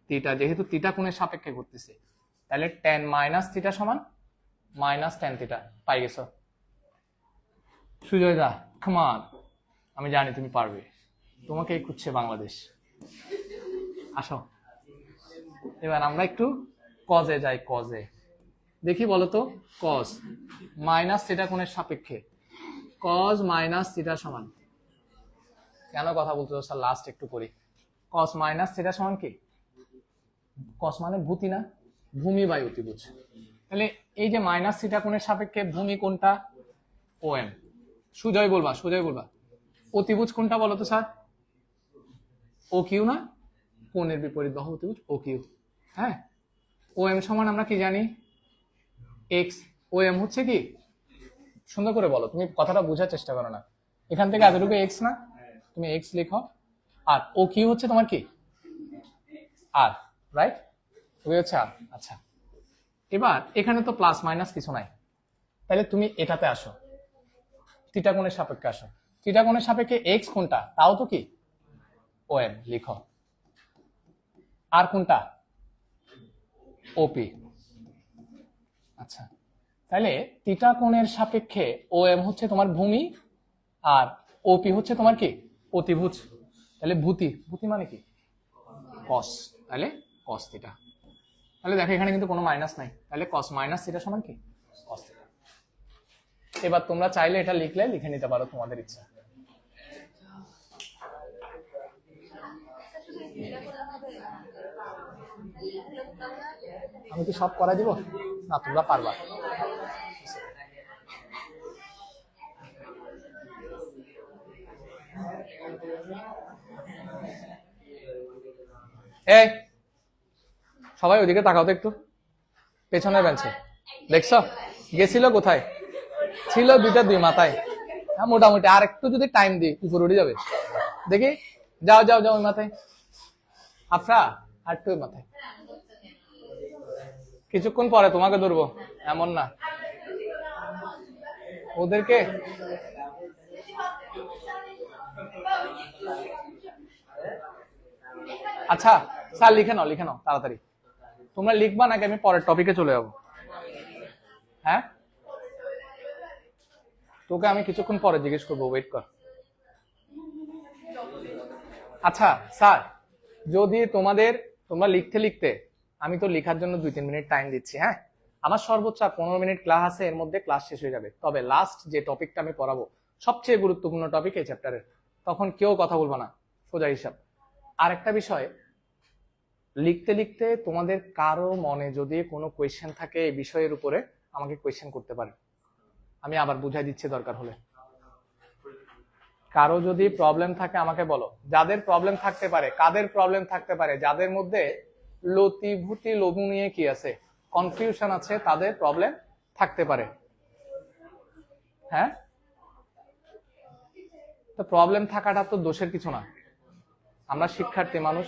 থিটা, যেহেতু থিটা কোণের সাপেক্ষে করতেছে, তাহলে ট্যান মাইনাস থিটা সমান মাইনাস ট্যান থিটা। পাই গেছো? সুজয় দা, কাম অন, আমি জানি তুমি পারবে, তোমাকেই খুঁজছে বাংলাদেশ। আসো, এবার আমরা একটু কজে যাই। কজে দেখি বলো তো, কজ মাইনাস থিটা কোণের সাপেক্ষে কজ মাইনাস থিটা সমান, কেন কথা বলতে স্যার লাস্ট একটু করি। কস মাইনাস থিটা সমান কি? কস মানে ভূতি না, ভূমি বাই অতিভুজ। তাহলে এই যে মাইনাস থিটা কোণের সাপেক্ষে ভূমি কোনটা? ও এম। সুজয় বলবা, সুজয় বলবা। অতিভুজ কোনটা বলো তো স্যার? ও কিউ না, কোণের বিপরীত বাহু অতিভুজ ও কিউ। হ্যাঁ, ও এম সমান আমরা কি জানি? এক্স। ও এম হচ্ছে কি? সুন্দর করে বলো, তুমি কথাটা বোঝার চেষ্টা করো না। এখান থেকে এতটুকু এক্স না, তুমি এক্স লিখো, আর ও কিউ হচ্ছে তোমার কি? আর, রাইট? ওই হচ্ছে আর। আচ্ছা, এবার এখানে তো প্লাস মাইনাস কিছু নাই, তাহলে তুমি এটাতে আসো, থিটা কোণের সাপেক্ষে আসো। থিটা কোণের সাপেক্ষে এক্স কোনটা? তাও তো কি? ও এম লিখো। আর কোনটা? ওপি। আচ্ছা, তাহলে থিটা কোণের সাপেক্ষে ও এম হচ্ছে তোমার ভূমি, আর ওপি হচ্ছে তোমার কি? অতিভুজ। তাহলে ভূতি, ভূতি মানে কি? কস। তাহলে কস থিটা। তাহলে দেখো এখানে কিন্তু কোনো মাইনাস নাই, তাহলে কস মাইনাস থিটা সমান কি? Cos theta. এবার তোমরা চাইলে এটা লিখলে লিখে নিতে পারো, তোমাদের ইচ্ছা। আমি কি সব করা দিব না? তোমরা পারবা। এই সবাই ওইদিকে তাকাও তো একটু, পেছনের বেঞ্চে। দেখছো গেছিল কোথায়? ছিল দুইটা দুই মাথায়। হ্যাঁ, মোটামুটি আর একটু যদি টাইম দিই উপরে উঠে যাবে। দেখি, যাও যাও যাও ওই মাথায়। আফরা, আর একটু ওই মাথায়। কিছুক্ষণ পরে তোমাকে ধরবো, এমন না। ওদেরকে আচ্ছা স্যার লিখে নাও, লিখে নাও তাড়াতাড়ি। তোমরা লিখবা নাকি আমি পরের টপিকে চলে যাবো? হ্যাঁ, তোকে আমি কিছুক্ষণ পরে জিজ্ঞেস করবো, ওয়েট কর। আচ্ছা স্যার, যদি তোমরা লিখতে লিখতে, আমি তো লেখার জন্য 2-3 মিনিট টাইম দিচ্ছি। হ্যাঁ, আমার সর্বোচ্চ 15 মিনিট ক্লাস আছে, এর মধ্যে ক্লাস শেষ হয়ে যাবে। তবে লাস্ট যে টপিকটা আমি পড়াবো সবচেয়ে গুরুত্বপূর্ণ টপিক এই চ্যাপ্টারের, তখন কেউ কথা বলবো না, সোজা হিসাব। আর একটা বিষয়, লিখতে লিখতে তোমাদের কারো মনে যদি কোনো কোয়েশ্চেন থাকে এই বিষয়ের উপরে আমাকে কোয়েশ্চেন করতে পারে, আমি আবার বুঝাই দিচ্ছি দরকার হলে। কারো যদি প্রবলেম থাকে আমাকে বলো, যাদের প্রবলেম থাকতে পারে, কাদের প্রবলেম থাকতে পারে, যাদের মধ্যে লতিভূতি লঘু নিয়ে কি আছে, কনফিউশন আছে, তাদের প্রবলেম থাকতে পারে। হ্যাঁ, তো প্রবলেম থাকাটা তো দোষের কিছু না, আমরা শিক্ষার্থী মানুষ।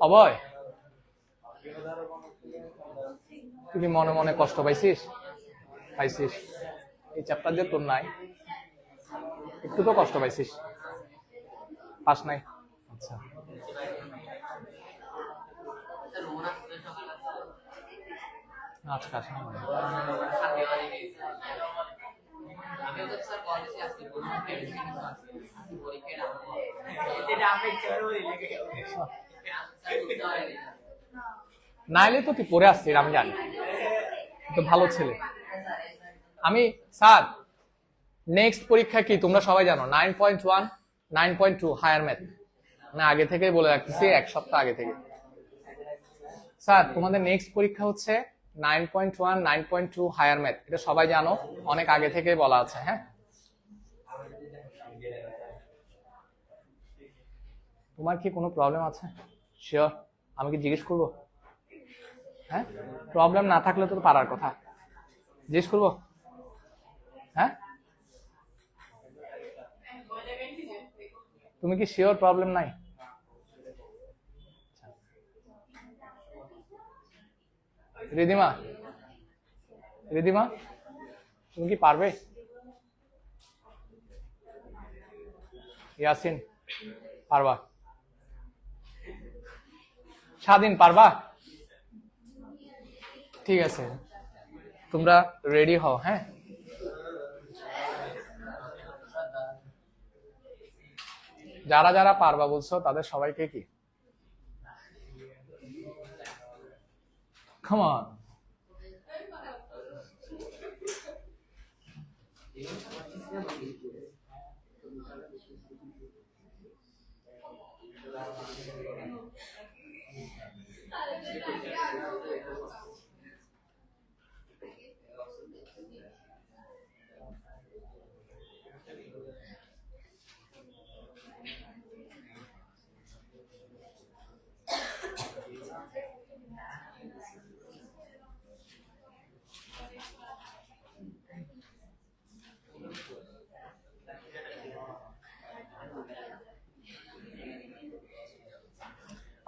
অবয়, তুই কি মনে মনে কষ্ট পাইছিস? পাইছিস, এই চ্যাপ্টার যে তোর নাই, একটু তো কষ্ট পাইছিস, পাস নাই। আচ্ছা, আজকে আসে নাইলে তো তুই পড়ে আসছিস, আমি জানি তো ভালো ছেলে। আমি স্যার নেক্সট পরীক্ষা কি তোমরা সবাই জানো, 9.1 9.2 হায়ার ম্যাথ, না আগে থেকেই বলে রাখতেছি, এক সপ্তাহ আগে থেকে। স্যার তোমাদের নেক্সট পরীক্ষা হচ্ছে 9.1 9.2 হায়ার ম্যাথ, এটা সবাই জানো, অনেক আগে থেকেই বলা আছে। হ্যাঁ, তোমার কি কোনো প্রবলেম আছে? শিওর, আমি কি জিজ্ঞেস করবো? হ্যাঁ, প্রবলেম না থাকলে তো পারার কথা, জিজ্ঞেস করবো। হ্যাঁ, তুমি কি শিওর প্রবলেম নাই? রিদিমা, রিদিমা তুমি কি পারবে? ইয়াসিন পারবা? স্বাধীন পারবা? ঠিক আছে, তোমরা রেডি হও। হ্যাঁ, যারা যারা পারবা বলছো তাদের সবাইকে কি come on,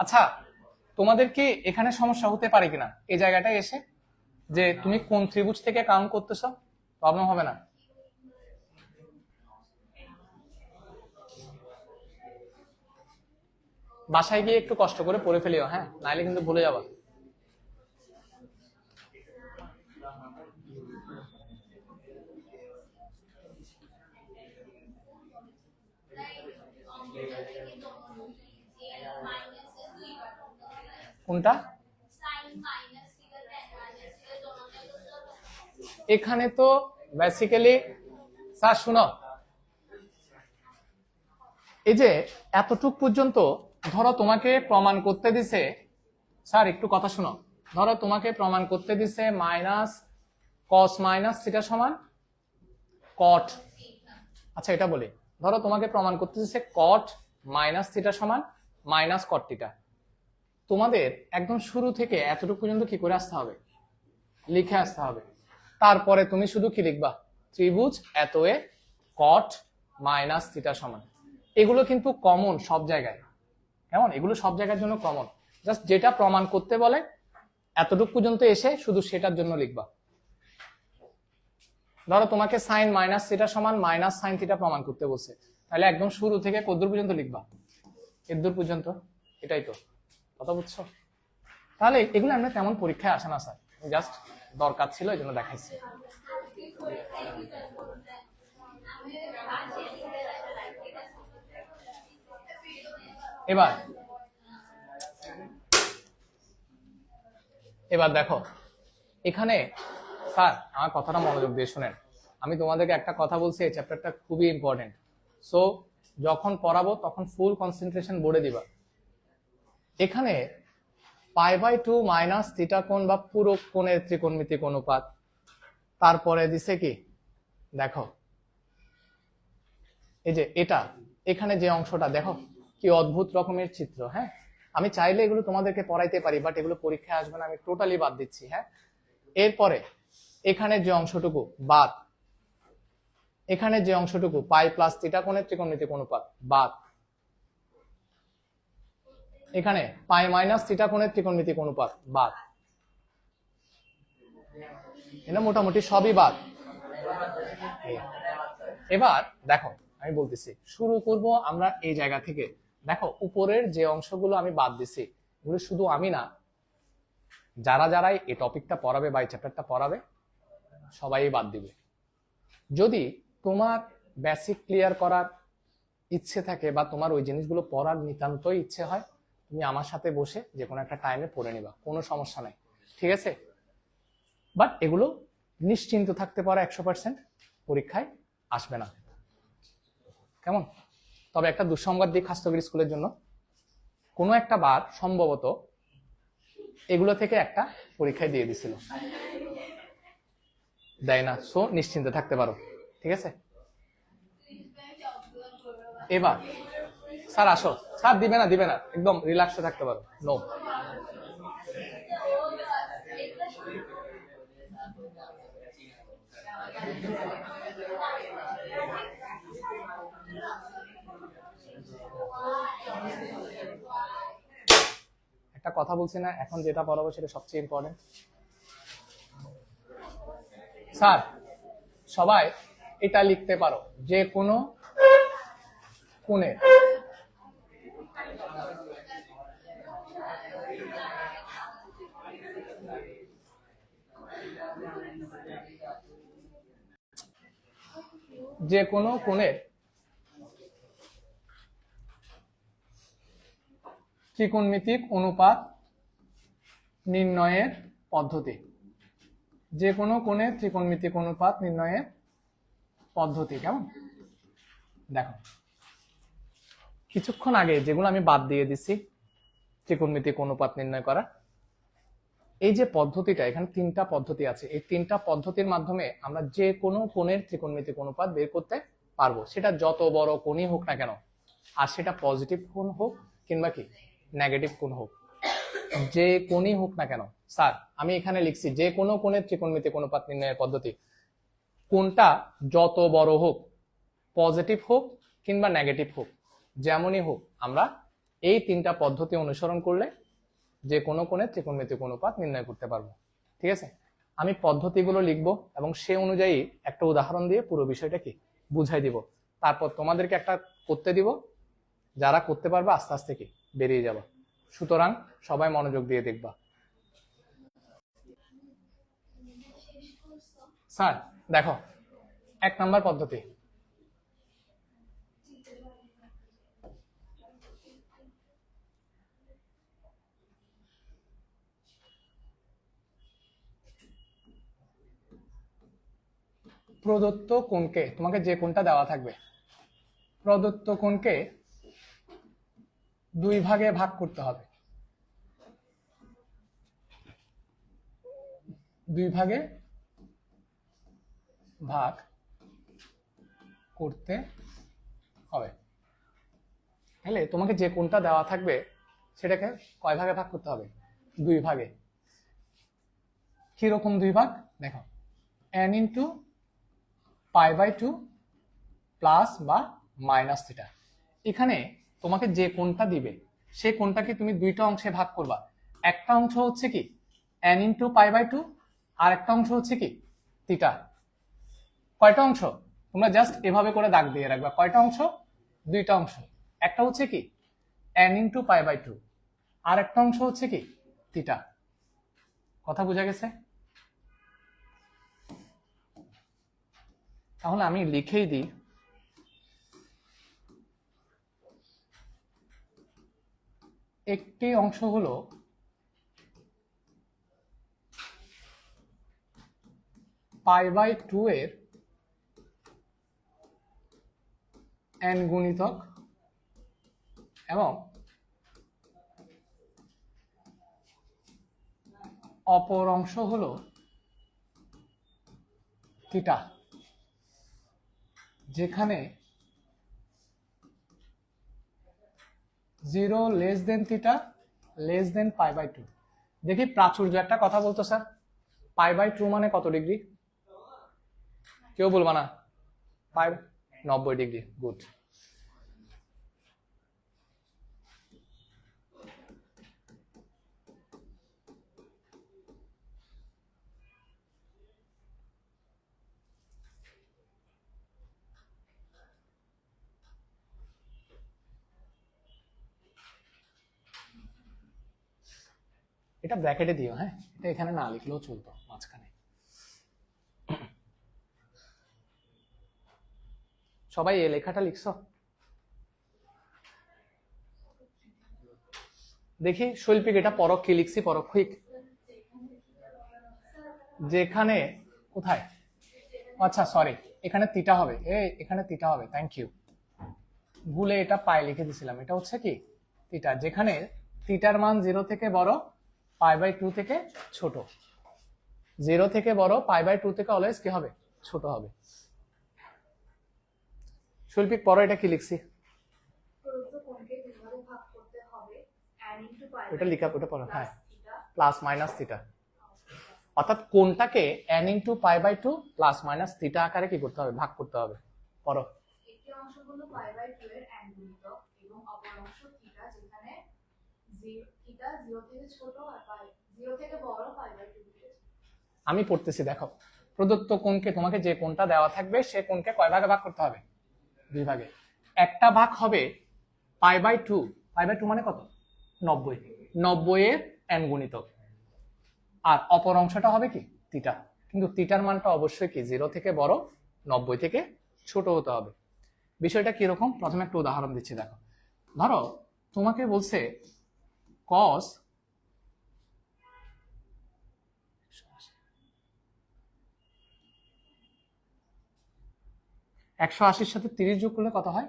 আচ্ছা তোমাদের কি এখানে সমস্যা হতে পারে কিনা এই জায়গাটায় এসে, যে তুমি কোন ত্রিভুজ থেকে কাউন্ট করতেছো? প্রবলেম হবে না? বাসায় গিয়ে একটু কষ্ট করে পড়ে ফেলিও, হ্যাঁ, নাইলে কিন্তু ভুলে যাবা। কোনটা? এখানে তো বেসিক্যালি স্যার শুনো, এই যে এতটুক পর্যন্ত ধরো তোমাকে প্রমাণ করতে দিছে, স্যার একটু কথা শুনো, ধরো তোমাকে প্রমাণ করতে দিছে মাইনাস কস মাইনাস থিটা সমান কট। আচ্ছা এটা বলি, ধরো তোমাকে প্রমাণ করতে দিছে কট মাইনাস থিটা সমান মাইনাস কট থিটা। তোমাদের একদম শুরু থেকে এতটুকু পর্যন্ত কি করে আসতে হবে? লিখে আসতে হবে। তারপরে তুমি শুধু কি লিখবা? ত্রিভুজ এতএ কট মাইনাস থিটা সমান। এগুলো কিন্তু কমন সব জায়গায়, কেমন, এগুলো সব জায়গার জন্য কমন। জাস্ট যেটা প্রমাণ করতে বলে এতটুকু পর্যন্ত এসে শুধু সেটার জন্য লিখবা। ধরো তোমাকে সাইন মাইনাস থিটা সমান মাইনাস সাইন থিটা প্রমাণ করতে বলছে, তাহলে একদম শুরু থেকে কতদূর পর্যন্ত লিখবা? এদূর পর্যন্ত। এটাই তো কথা, বুঝছো? তাহলে এগুলো আমরা তেমন পরীক্ষায় আসে না স্যার, জাস্ট দরকার ছিল এই জন্য দেখাইছি। এবার দেখো এখানে স্যার আমার কথাটা মনোযোগ দিয়ে শুনেন, আমি তোমাদেরকে একটা কথা বলছি, এই চ্যাপ্টারটা খুবই ইম্পর্টেন্ট। সো যখন পড়াবো তখন ফুল কনসেন্ট্রেশন বোর্ডে দিবা। এখানে π/2 মাইনাস থিটা কোণ বা পুরো কোণের ত্রিকোণমিতিক অনুপাত, তারপরে দিছে কি দেখো, এই যে এটা এখানে যে অংশটা দেখো কি অদ্ভুত রকমের চিত্র। হ্যাঁ, আমি চাইলে এগুলো তোমাদেরকে পড়াইতে পারি, বাট এগুলো পরীক্ষায় আসবে না, আমি টোটালি বাদ দিচ্ছি। হ্যাঁ, এরপরে এখানে যে অংশটুকু বাদ, এখানে যে অংশটুকু পাই প্লাস থিটা কোণের ত্রিকোণমিতিক অনুপাত বাদ, এখানে পাই মাইনাস থিটা কোণের ত্রিকোণমিতিক অনুপাত বাদ, এটা মোটামুটি সবই বাদ। এবার দেখো আমি বলতেছি, শুরু করব আমরা এই জায়গা থেকে। দেখো উপরের যে অংশগুলো আমি বাদ দিছি, এগুলো শুধু আমি না, যারা যারাই এই টপিকটা পড়াবে বা এই চ্যাপ্টারটা পড়াবে সবাই বাদ দিবে। যদি তোমার বেসিক ক্লিয়ার করার ইচ্ছে থাকে বা তোমার ওই জিনিসগুলো পড়ার নিতান্তই ইচ্ছে হয়, তুমি আমার সাথে বসে যে কোনো একটা টাইমে পড়ে নিবা, কোনো সমস্যা নাই, ঠিক আছে? বাট এগুলো নিশ্চিন্ত থাকতে পারো 100% পরীক্ষায় আসবে না, কেমন? তবে একটা দুঃসংবাদ দিই খাস্তগিরি স্কুলের জন্য, কোনো একটা বার সম্ভবত এগুলো থেকে একটা পরীক্ষায় দিয়ে দিছিল, দেয় না। সো নিশ্চিন্তে থাকতে পারো, ঠিক আছে? এবার স্যার আসো, স্যার দিবে না, দিবে না, একদম রিল্যাক্সে থাকতে পারো, নো। একটা কথা বলছি না, এখন যেটা পড়াবো সেটা সবচেয়ে ইম্পর্টেন্ট। স্যার সবাই এটা লিখতে পারো, যে কোনো কোণের যে কোনো কোণের ত্রিকোণমিতিক অনুপাত নির্ণয়ের পদ্ধতি, যে কোনো কোণের ত্রিকোণমিতিক অনুপাত নির্ণয়ের পদ্ধতি, কেমন? দেখো কিছুক্ষণ আগে যেগুলো আমি বাদ দিয়ে দিছি ত্রিকোণমিতিক অনুপাত নির্ণয় করা, এই যে পদ্ধতিটা, এখানে তিনটা পদ্ধতি আছে, এই তিনটা পদ্ধতির মাধ্যমে আমরা যে কোনো কোণের ত্রিকোণমিতিক অনুপাত বের করতে পারবো, সেটা যত বড় কোণই হোক না কেন, আর সেটা পজিটিভ কোণ হোক কিংবা কি নেগেটিভ কোণ হোক, যে কোণই হোক না কেন। স্যার আমি এখানে লিখছি যে কোনো কোণের ত্রিকোণমিতিক অনুপাত নির্ণয়ের পদ্ধতি, কোণটা যত বড় হোক, পজিটিভ হোক কিংবা নেগেটিভ হোক, যেমনই হোক, আমরা এই তিনটা পদ্ধতি অনুসরণ করলে যে কোনো কোণের ত্রিকোণমিতিক অনুপাত নির্ণয় করতে পারবো, ঠিক আছে? আমি পদ্ধতিগুলো লিখবো এবং সে অনুযায়ী একটা উদাহরণ দিয়ে পুরো বিষয়টা কি বুঝাই দিব, তারপর তোমাদেরকে একটা করতে দিব, যারা করতে পারবে আস্তে আস্তে কি বেরিয়ে যাবে। সুতরাং সবাই মনোযোগ দিয়ে দেখবা। স্যার দেখো 1 নম্বর পদ্ধতি, প্রদত্ত কোণকে, তোমাকে যে কোণটা দেওয়া থাকবে, প্রদত্ত কোণকে 2 ভাগে ভাগ করতে হবে, 2 ভাগে ভাগ করতে হবে। তাহলে তোমাকে যে কোণটা দেওয়া থাকবে সেটাকে কয় ভাগে ভাগ করতে হবে? 2 ভাগে। কিরকম 2 ভাগ? দেখো n ইন্টু π/2 প্লাস বা মাইনাস থিটা। এখানে তোমাকে যে কোণটা দিবে সেই কোণটাকে তুমি দুইটা অংশে ভাগ করবা, একটা অংশ হচ্ছে কি n ইন্টু π/2, আর একটা অংশ হচ্ছে কি থিটা। কয়টা অংশ? তোমরা জাস্ট এভাবে করে দাগ দিয়ে রাখবা, কয়টা অংশ? দুইটা অংশ, একটা হচ্ছে কি n ইন্টু π/2, আর একটা অংশ হচ্ছে কি থিটা। কথা বোঝা গেছে? তাহলে আমি লিখেই দিই, একটি অংশ হলো n ইন্টু π/2 আর একটি অংশ হচ্ছে কি n ইন্টু θ। π/2 এর n গুণিতক এবং অপর অংশ হলো থিটা, যেখানে 0 less than theta less than π/2। দেখি প্রাচুর্য একটা কথা বলতো স্যার, π/2 মানে কত ডিগ্রি? কেউ বলবা না? 90 ডিগ্রি। গুড। এটা ব্র্যাকেটে দিও, হ্যাঁ, এটা এখানে না লিখলেও চলতো মাঝখানে। সবাই এই লেখাটা লিখছো? দেখি শৈল্পিক এটা পরক কি লিখছি, পরক্ষিক যেখানে কোথায়, আচ্ছা সরি, এখানে থিটা হবে, এখানে থিটা হবে, থ্যাংক ইউ, ভুলে এটা পাই লিখে দিছিলাম। এটা হচ্ছে কি থিটা, যেখানে থিটার মান 0 থেকে বড়, π/2 থেকে ছোট। 0 থেকে বড়, π/2 থেকে অলওয়েজ কি হবে? ছোট হবে। শৈল্পিক পরে এটা কি লিখছি? ওটা লিখা, ওটা পড়ো, হ্যাঁ, প্লাস মাইনাস থিটা। অর্থাৎ কোনটাকে n × π/2 প্লাস মাইনাস থিটা আকারে কি করতে হবে? ভাগ করতে হবে। পড়ো। একটি অংশ হলো π/2 এর n গুণিতক এবং অপর অংশ থিটা, যেখানে থিটা 0 থেকে ছোট আর 0 থেকে বড় π/2 থেকে। আমি পড়তেছি, দেখো। প্রদত্ত কোণকে, তোমাকে যে কোণটা দেওয়া থাকবে সে কোণকে কয় ভাগে ভাগ করতে হবে? 2 ভাগে। একটা ভাগ হবে π/2, π/2 মানে কত? 90, 90 এর n গুণিতক। আর অপর অংশটা হবে কি? থিটা। কিন্তু থিটার মানটা অবশ্যই কি 0 থেকে বড়, 90 থেকে ছোট হতে হবে। বিষয়টা কিরকম? প্রথমে একটা উদাহরণ দিচ্ছি, দেখো। ধরো তোমাকে বলছে cos 180 সাথে 30 যোগ করলে কত হয়?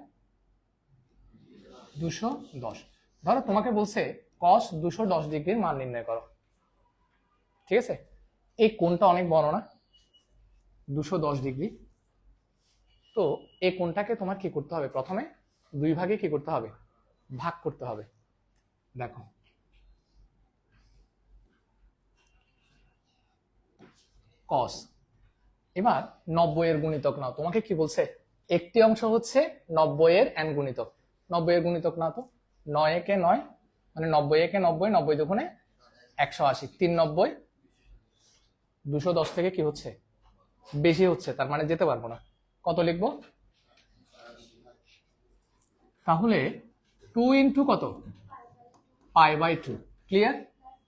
210। ধরো তোমাকে বলছে cos 210 ডিগ্রির মান নির্ণয় করো, ঠিক আছে? এই কোণটা অনেক বড় না, 210 ডিগ্রি। তো এই কোণটাকে তোমার কি করতে হবে? প্রথমে 2 ভাগে কি করতে হবে? ভাগ করতে হবে। দেখো cos, এবার 90 এর গুণিতক নাও। তোমাকে কি বলছে? একটি অংশ হচ্ছে 90 এর n গুণিতক। 90 এর গুণিতক না তো, 9 একে 9, মানে 90 একে 90, 90 দুগুণে 180, 3 90, 210 থেকে কি হচ্ছে? বেশি হচ্ছে, তার মানে যেতে পারবো না। কত লিখবো? তাহলে 2 × কত? π/2। ক্লিয়ার?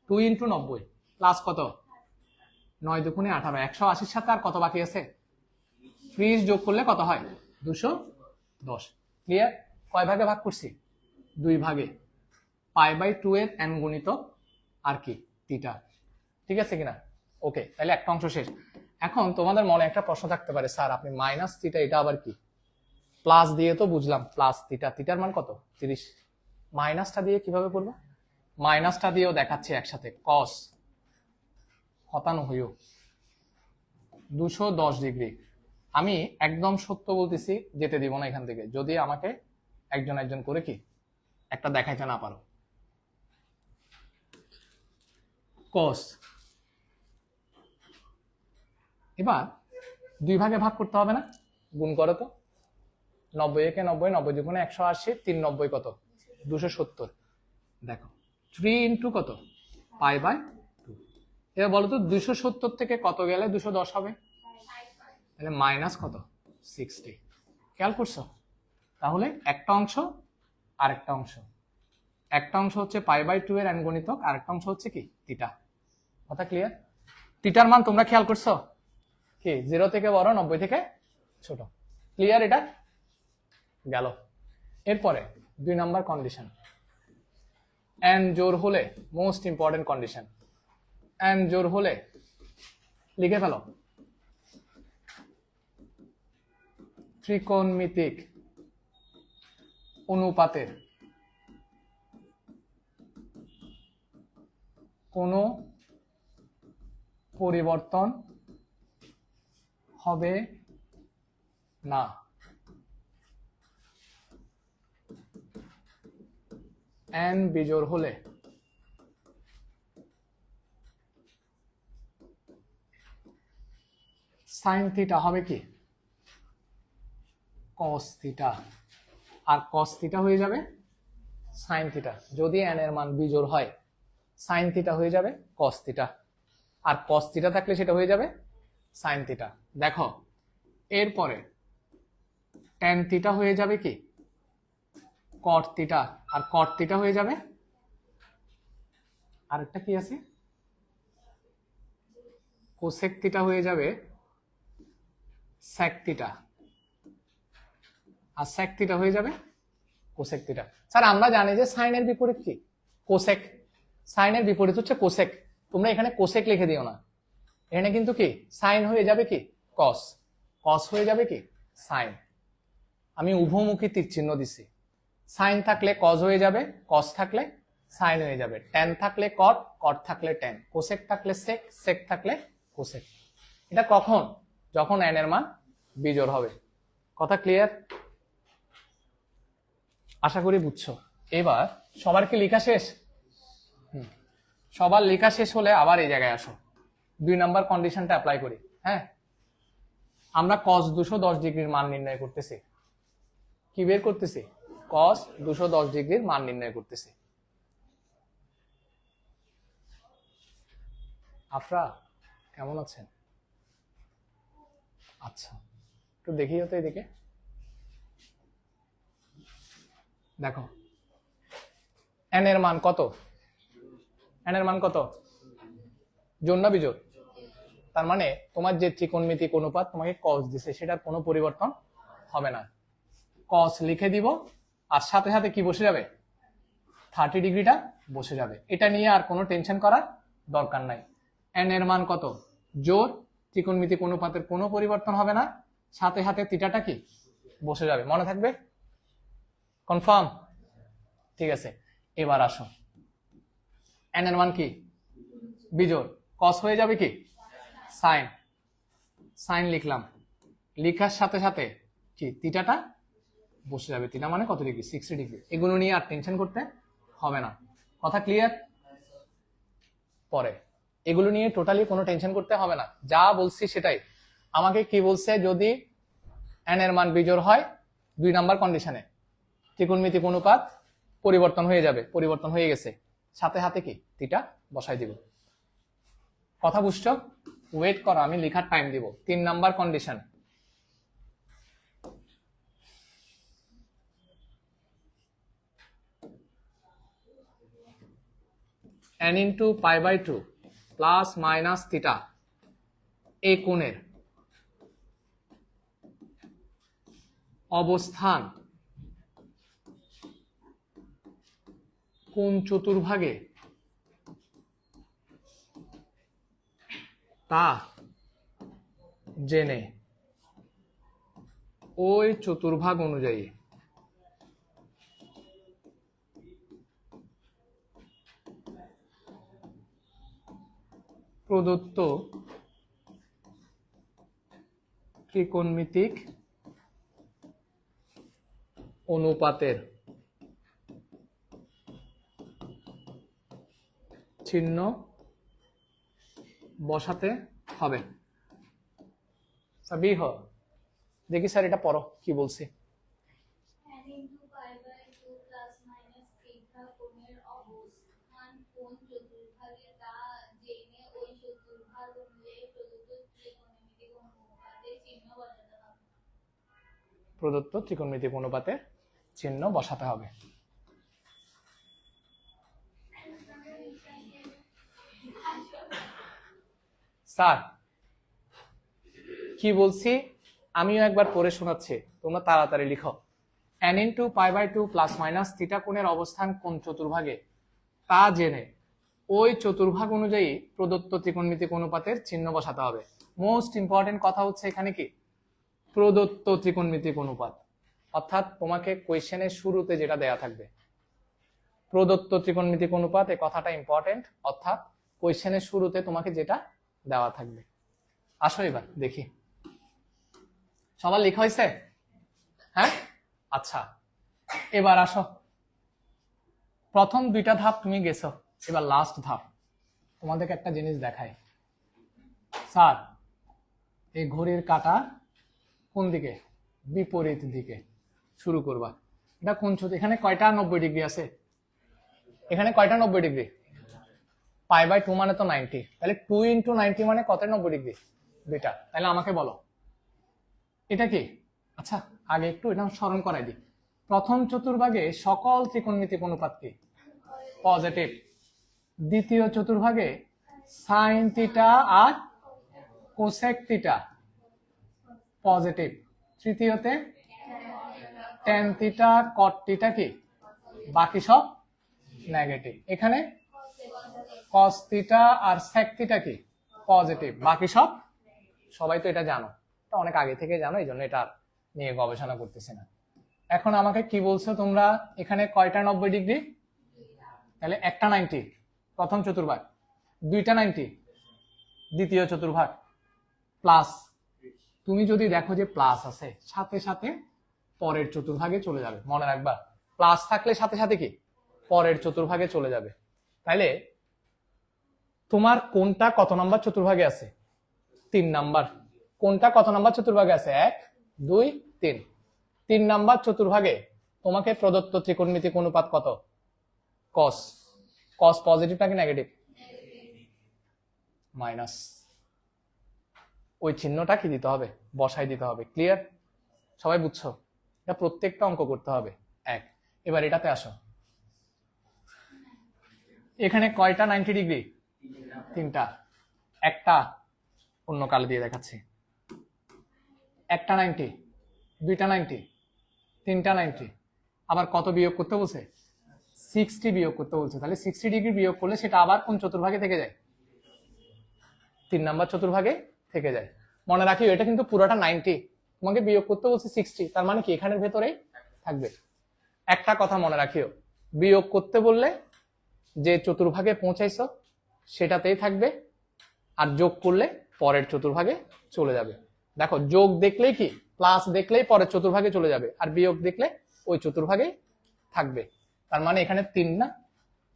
2 × 90 প্লাস কত? 9 দুগুণে 18, 180 সাথে আর কত বাকি আছে? 30 যোগ করলে কত হয়? 210। ক্লিয়ার? কয় ভাগে ভাগ করছি? 2 ভাগে। π/2 এর n গুণিতক আর কি? থিটা। ঠিক আছে কিনা? ওকে, তাহলে একটা অংশ শেষ। এখন তোমাদের মনে একটা প্রশ্ন থাকতে পারে, স্যার আপনি মাইনাস থিটা, এটা আবার কি? প্লাস দিয়ে তো বুঝলাম, প্লাস থিটা, থিটার মান কত? 30। মাইনাসটা দিয়ে কিভাবে করবো? মাইনাসটা দিয়েও দেখাচ্ছি একসাথে। cos, হতানো হইও, 210 ডিগ্রি। আমি একদম সত্য বলতেছি, যেতে দিব না এখান থেকে, যদি আমাকে একজন একজন করে কি একটা দেখাইতে না পারো। cos, এবার 2 ভাগে ভাগ করতে হবে না? গুণ করো তো। 90 একে 90, 90 দুগুণে 180, 3 90 কত? 270। দেখো 3 × কত? π/2। এবার বলো তো 270 থেকে কত গেলে 210 হবে? তাহলে মাইনাস কত? 60। খেয়াল করছো? তাহলে একটা অংশ আর একটা অংশ, একটা অংশ হচ্ছে π/2 এর n গুণিতক, আর একটা অংশ হচ্ছে কি? থিটা। কথা ক্লিয়ার? থিটার মান তোমরা খেয়াল করছো কি? 0 থেকে বড়, 90 থেকে ছোট। ক্লিয়ার? এটা গেল। এরপরে 2 নাম্বার কন্ডিশন, n জোর হলে, মোস্ট ইম্পর্টেন্ট কন্ডিশন, n জোর হলে লিখে ফেলো, ত্রিকোণমিতিক অনুপাতের কোনো পরিবর্তন হবে না। n বিজোড় হলে সাইন থিটা হবে কি কস থিটা, আর কস থিটা হয়ে যাবে সাইন থিটা। যদি n এর মান বিজোড় হয় সাইন থিটা হয়ে যাবে কস থিটা, আর কস থিটা থাকলে সেটা হয়ে যাবে সাইন থিটা। দেখো এরপরে ট্যান থিটা হয়ে যাবে কি কট থিটা, আর কট থিটা হয়ে যাবে আরেকটা কি আছে কোসেক থিটা হয়ে যাবে সেক থিটা, আর সেক থিটা হয়ে যাবে কোসেক থিটা। স্যার আমরা জানি যে সাইনের বিপরীত কি কোসেক, সাইনের বিপরীত হচ্ছে কোসেক। তোমরা এখানে কোসেক লিখে দিও না, এখানে কিন্তু কি সাইন হয়ে যাবে কি কস, কস হয়ে যাবে কি সাইন। আমি উভমুখী তীর চিহ্ন দিছি, সাইন থাকলে কজ হয়ে যাবে, কস থাকলে সাইন হয়ে যাবে, ট্যান থাকলে কট, কট থাকলে ট্যান, কোসেক থাকলে সেক, সেক থাকলে কোসেক। এটা কখন? যখন n এর মান বিজোড় হবে। কথা ক্লিয়ার? আশা করি বুঝছো। এবার সবার কি লেখা শেষ? সবার লেখা শেষ হলে আবার এই জায়গায় আসো, 2 নাম্বার কন্ডিশনটা অ্যাপ্লাই করি। হ্যাঁ, আমরা cos 210 ডিগ্রির মান নির্ণয় করতেছি। কি বের করতেছি? cos 210 ডিগ্রির মান নির্ণয় করতেছি। আফরা কেমন আছেন? আচ্ছা, একটু দেখিও তো এদিকে। দেখো n এর মান কত? n এর মান কত? জোড় না বিজোড়? তার মানে তোমার যে ত্রিকোণমিতিক অনুপাত তোমাকে cos দিছে সেটার কোনো পরিবর্তন হবে না। cos লিখে দিব, আর সাথে সাথে কি বসে যাবে 30 ডিগ্রিটা বসে যাবে। এটা নিয়ে আর কোনো টেনশন করার দরকার নাই। n এর মান কত? জোড়, ত্রিকোণমিতিক অনুপাতের কোনো পরিবর্তন হবে না, সাথে সাথে থিটাটা কি বসে যাবে। মনে থাকবে? কনফার্ম? ঠিক আছে, এবার আসো n এর মান কি বিজোড়, cos হয়ে যাবে কি সাইন, সাইন লিখলাম, লিখার সাথে সাথে কি থিটাটা বসে যাবে। থিটা মানে কত ডিগ্রি? 60 ডিগ্রি। এগুলো নিয়ে আর টেনশন করতে হবে না। কথা ক্লিয়ার? পরে এগুলো নিয়ে টোটালি কোনো টেনশন করতে হবে না, যা বলছি সেটাই। আমাকে কি বলছে? যদি n এর মান বিজোড় হয় 2 নাম্বার কন্ডিশনে ত্রিকোণমিতিক অনুপাত পরিবর্তন হয়ে যাবে, পরিবর্তন হয়ে গেছে, সাথে সাথে কি থিটা বসাই দিব। কথা বুঝছো? ওয়েট করো, আমি লেখার টাইম দিব। 3 number condition, n into π/2 plus minus theta এই কোণের অবস্থান কোন চতুর্ভাগে তা জেনে ওই চতুর্ভাগ অনুযায়ী প্রদত্ত ত্রিকোণমিতিক অনুপাতের চিহ্ন বসাতে হবে। সবই হ দেখি স্যার এটা পড়ো কি বলছি। n into π/2 plus minus theta কোণের অবস্থান কোন চতুর্ভাগে তা জেনে ওই চতুর্ভাগ অনুযায়ী প্রদত্ত ত্রিকোণমিতিক অনুপাতের চিহ্ন বসাতে হবে। প্রদত্ত ত্রিকোণমিতিক অনুপাতের চিহ্ন বসাতে হবে। স্যার কি বলছি আমিও একবার পড়ে শোনাচ্ছি, তোমরা তাড়াতাড়ি লিখো। n into π/2 plus minus theta কোণের অবস্থান কোন চতুর্ভাগে তা জেনে ওই চতুর্ভাগ অনুযায়ী প্রদত্ত ত্রিকোণমিতিক অনুপাতের চিহ্ন বসাতে হবে। মোস্ট ইম্পর্টেন্ট কথা হচ্ছে এখানে কি প্রদত্ত ত্রিকোণমিতিক অনুপাত, অর্থাৎ তোমাকে কোয়েশ্চেনের শুরুতে যেটা দেয়া থাকবে প্রদত্ত ত্রিকোণমিতিক অনুপাত, এই কথাটা ইম্পর্টেন্ট, অর্থাৎ কোয়েশ্চেনের শুরুতে তোমাকে যেটা দেওয়া থাকবে। আসো এবার দেখি সবার লেখা হয়েছে? হ্যাঁ, আচ্ছা এবার আসো, প্রথম দুইটা ধাপ তুমি গেছো, এবার লাস্ট ধাপ। তোমাদেরকে একটা জিনিস দেখাই, স্যার এই ঘড়ির কাঁটা কোন দিকে? বিপরীত দিকে শুরু করবা। এটা কোন ছোট, এখানে কয়টা 90 ডিগ্রি আছে? এখানে কয়টা 90 ডিগ্রি? পাই বাই 2 মানে তো 90, তাহলে 2 ইন্টু 90 মানে কত 90 ডিগ্রি? দুইটা। তাহলে আমাকে বলো এটা কি? আচ্ছা আগে একটু এটা স্মরণ করাই দিই। প্রথম চতুর্ভাগে সকল ত্রিকোণমিতিক অনুপাত কি? পজিটিভ। দ্বিতীয় চতুর্ভাগে সাইন থিটা আর কোসেক থিটা পজিটিভ। তৃতীয়তে ট্যান থিটা কট থিটা কি? বাকি সব নেগেটিভ। এখানে কস থিটা আর সেক থিটা কি? পজিটিভ, বাকি সব। সবাই তো এটা জানো, এটা অনেক আগে থেকে জানো, এই জন্য এটা নিয়ে গবেষণা করতেছি না। এখন আমাকে কি বলছো তোমরা, এখানে কয়টা 90 ডিগ্রি? তাহলে একটা 90 প্রথম চতুর্ভাগ, দুইটা 90 দ্বিতীয় চতুর্ভাগ, প্লাস তুমি যদি দেখো যে প্লাস আছে সাথে সাথে পরের চতুর্ভাগে চলে যাবে, মনে রাখবা প্লাস থাকলে সাথে সাথে কি পরের চতুর্ভাগে চলে যাবে। তাইলে তোমার কোনটা কত নাম্বার চতুর্ভাগে আছে? 3 নাম্বার। কোনটা কত নাম্বার চতুর্ভাগে আছে? 1 2 3। 3 নাম্বার চতুর্ভাগে তোমাকে প্রদত্ত ত্রিকোণমিতিক অনুপাত কত? কস। কস পজিটিভ নাকি নেগেটিভ? মাইনাস। ওই চিহ্নটা কি দিতে হবে? বসাই দিতে হবে। ক্লিয়ার? সবাই বুঝছো? এটা প্রত্যেকটা অঙ্ক করতে হবে। 1। এবার এটাতে আসো, এখানে কয়টা 90 ডিগ্রি? 3টা। একটা অন্য কালে দিয়ে দেখাচ্ছি, একটা 90, দুইটা 90, তিনটা 90। আবার কত বিয়োগ করতে বলছে? 60 বিয়োগ করতে বলছে। তাহলে 60 ডিগ্রি বিয়োগ করলে সেটা আবার কোন চতুর্ভাগে থেকে যায়? 3 নাম্বার চতুর্ভাগে থেকে যায়। মনে রাখিও এটা কিন্তু পুরোটা 90, তোমাকে বিয়োগ করতে বলছে 60, তার মানে কি এখানের ভেতরেই থাকবে। একটা কথা মনে রাখিও, বিয়োগ করতে বললে যে চতুর্ভাগে পৌঁছাইছো সেটাতেই থাকবে, আর যোগ করলে পরের চতুর্ভাগে চলে যাবে। দেখো যোগ দেখলেই কি প্লাস দেখলেই পরের চতুর্ভাগে চলে যাবে, আর বিয়োগ দেখলে ওই চতুর্ভাগেই থাকবে। তার মানে এখানে 3 না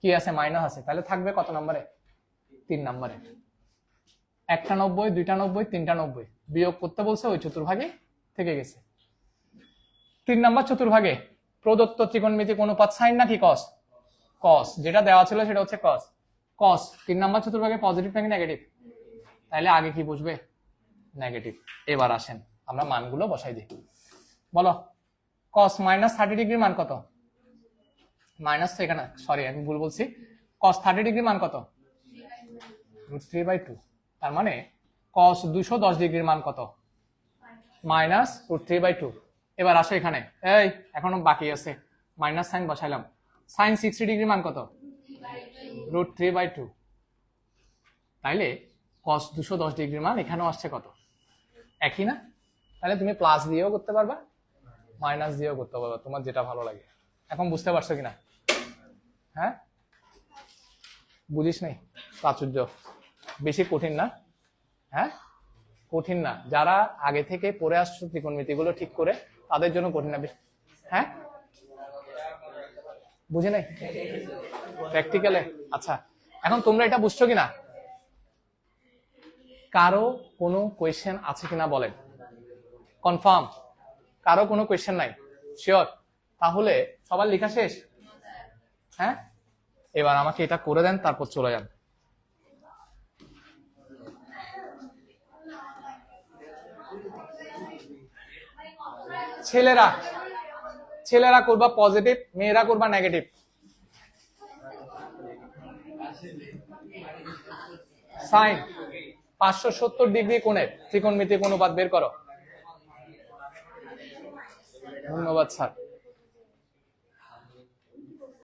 কি আছে? মাইনাস আছে। তাহলে থাকবে কত নম্বরে? 3 নম্বরে। একটা 90, দুইটা 90, তিনটা 90 বিয়োগ করতে বলছে ওই চতুর্ভাগে থেকে গেছে। 3 নাম্বার চতুর্ভাগে প্রদত্ত ত্রিকোণমিতিক অনুপাত সাইন নাকি কস? কস। যেটা দেওয়া ছিল সেটা হচ্ছে কস। কস 3 নাম্বার চতুর্ভাগে পজিটিভ নাকি নেগেটিভ? তাহলে আগে কি বুঝবে? নেগেটিভ। এবার আসেন আমরা মানগুলো বসাই দিই। বলো কস মাইনাস 30 ডিগ্রির মান কত? মাইনাস তো এখানে, সরি আমি ভুল বলছি। কস 30 ডিগ্রির মান কত? √3/2। তার মানে কস 210 ডিগ্রির মান কত? মাইনাস √3/2। এবার আসো এখানে, এই এখনো বাকি আছে, মাইনাস সাইন বসাইলাম। সাইন 60 ডিগ্রির মান কত? √3/2। তাইলে কস 210 ডিগ্রির মান এখানেও আসছে কত? একই না? তাহলে তুমি প্লাস দিয়েও করতে পারবা, মাইনাস দিয়েও করতে পারবা, তোমার যেটা ভালো লাগে। এখন বুঝতে পারছো কিনা? হ্যাঁ, বুঝিস নাই? প্রাচুর্য। বেশি কঠিন না? হ্যাঁ, কঠিন না। যারা আগে থেকে পড়ে আসছো ত্রিকোণমিতিগুলো ঠিক করে, তাদের জন্য কঠিন না। হ্যাঁ, বুঝে নাই প্র্যাকটিক্যালে? আচ্ছা, এখন তোমরা এটা বুঝছো কিনা? কারো কোনো কোয়েশ্চেন আছে কিনা বলেন? কনফার্ম? কারো কোনো কোয়েশ্চেন নাই? শিওর? তাহলে সবার লেখা শেষ? হ্যাঁ, এবার আমাকে এটা করে দেন, তারপর চলে যান। ছেলেরা করবা পজিটিভ, মেয়েরা করবা নেগেটিভ। সাইন 570 ডিগ্রি কোণের ত্রিকোণমিতিক অনুপাত বের করো। ধন্যবাদ স্যার।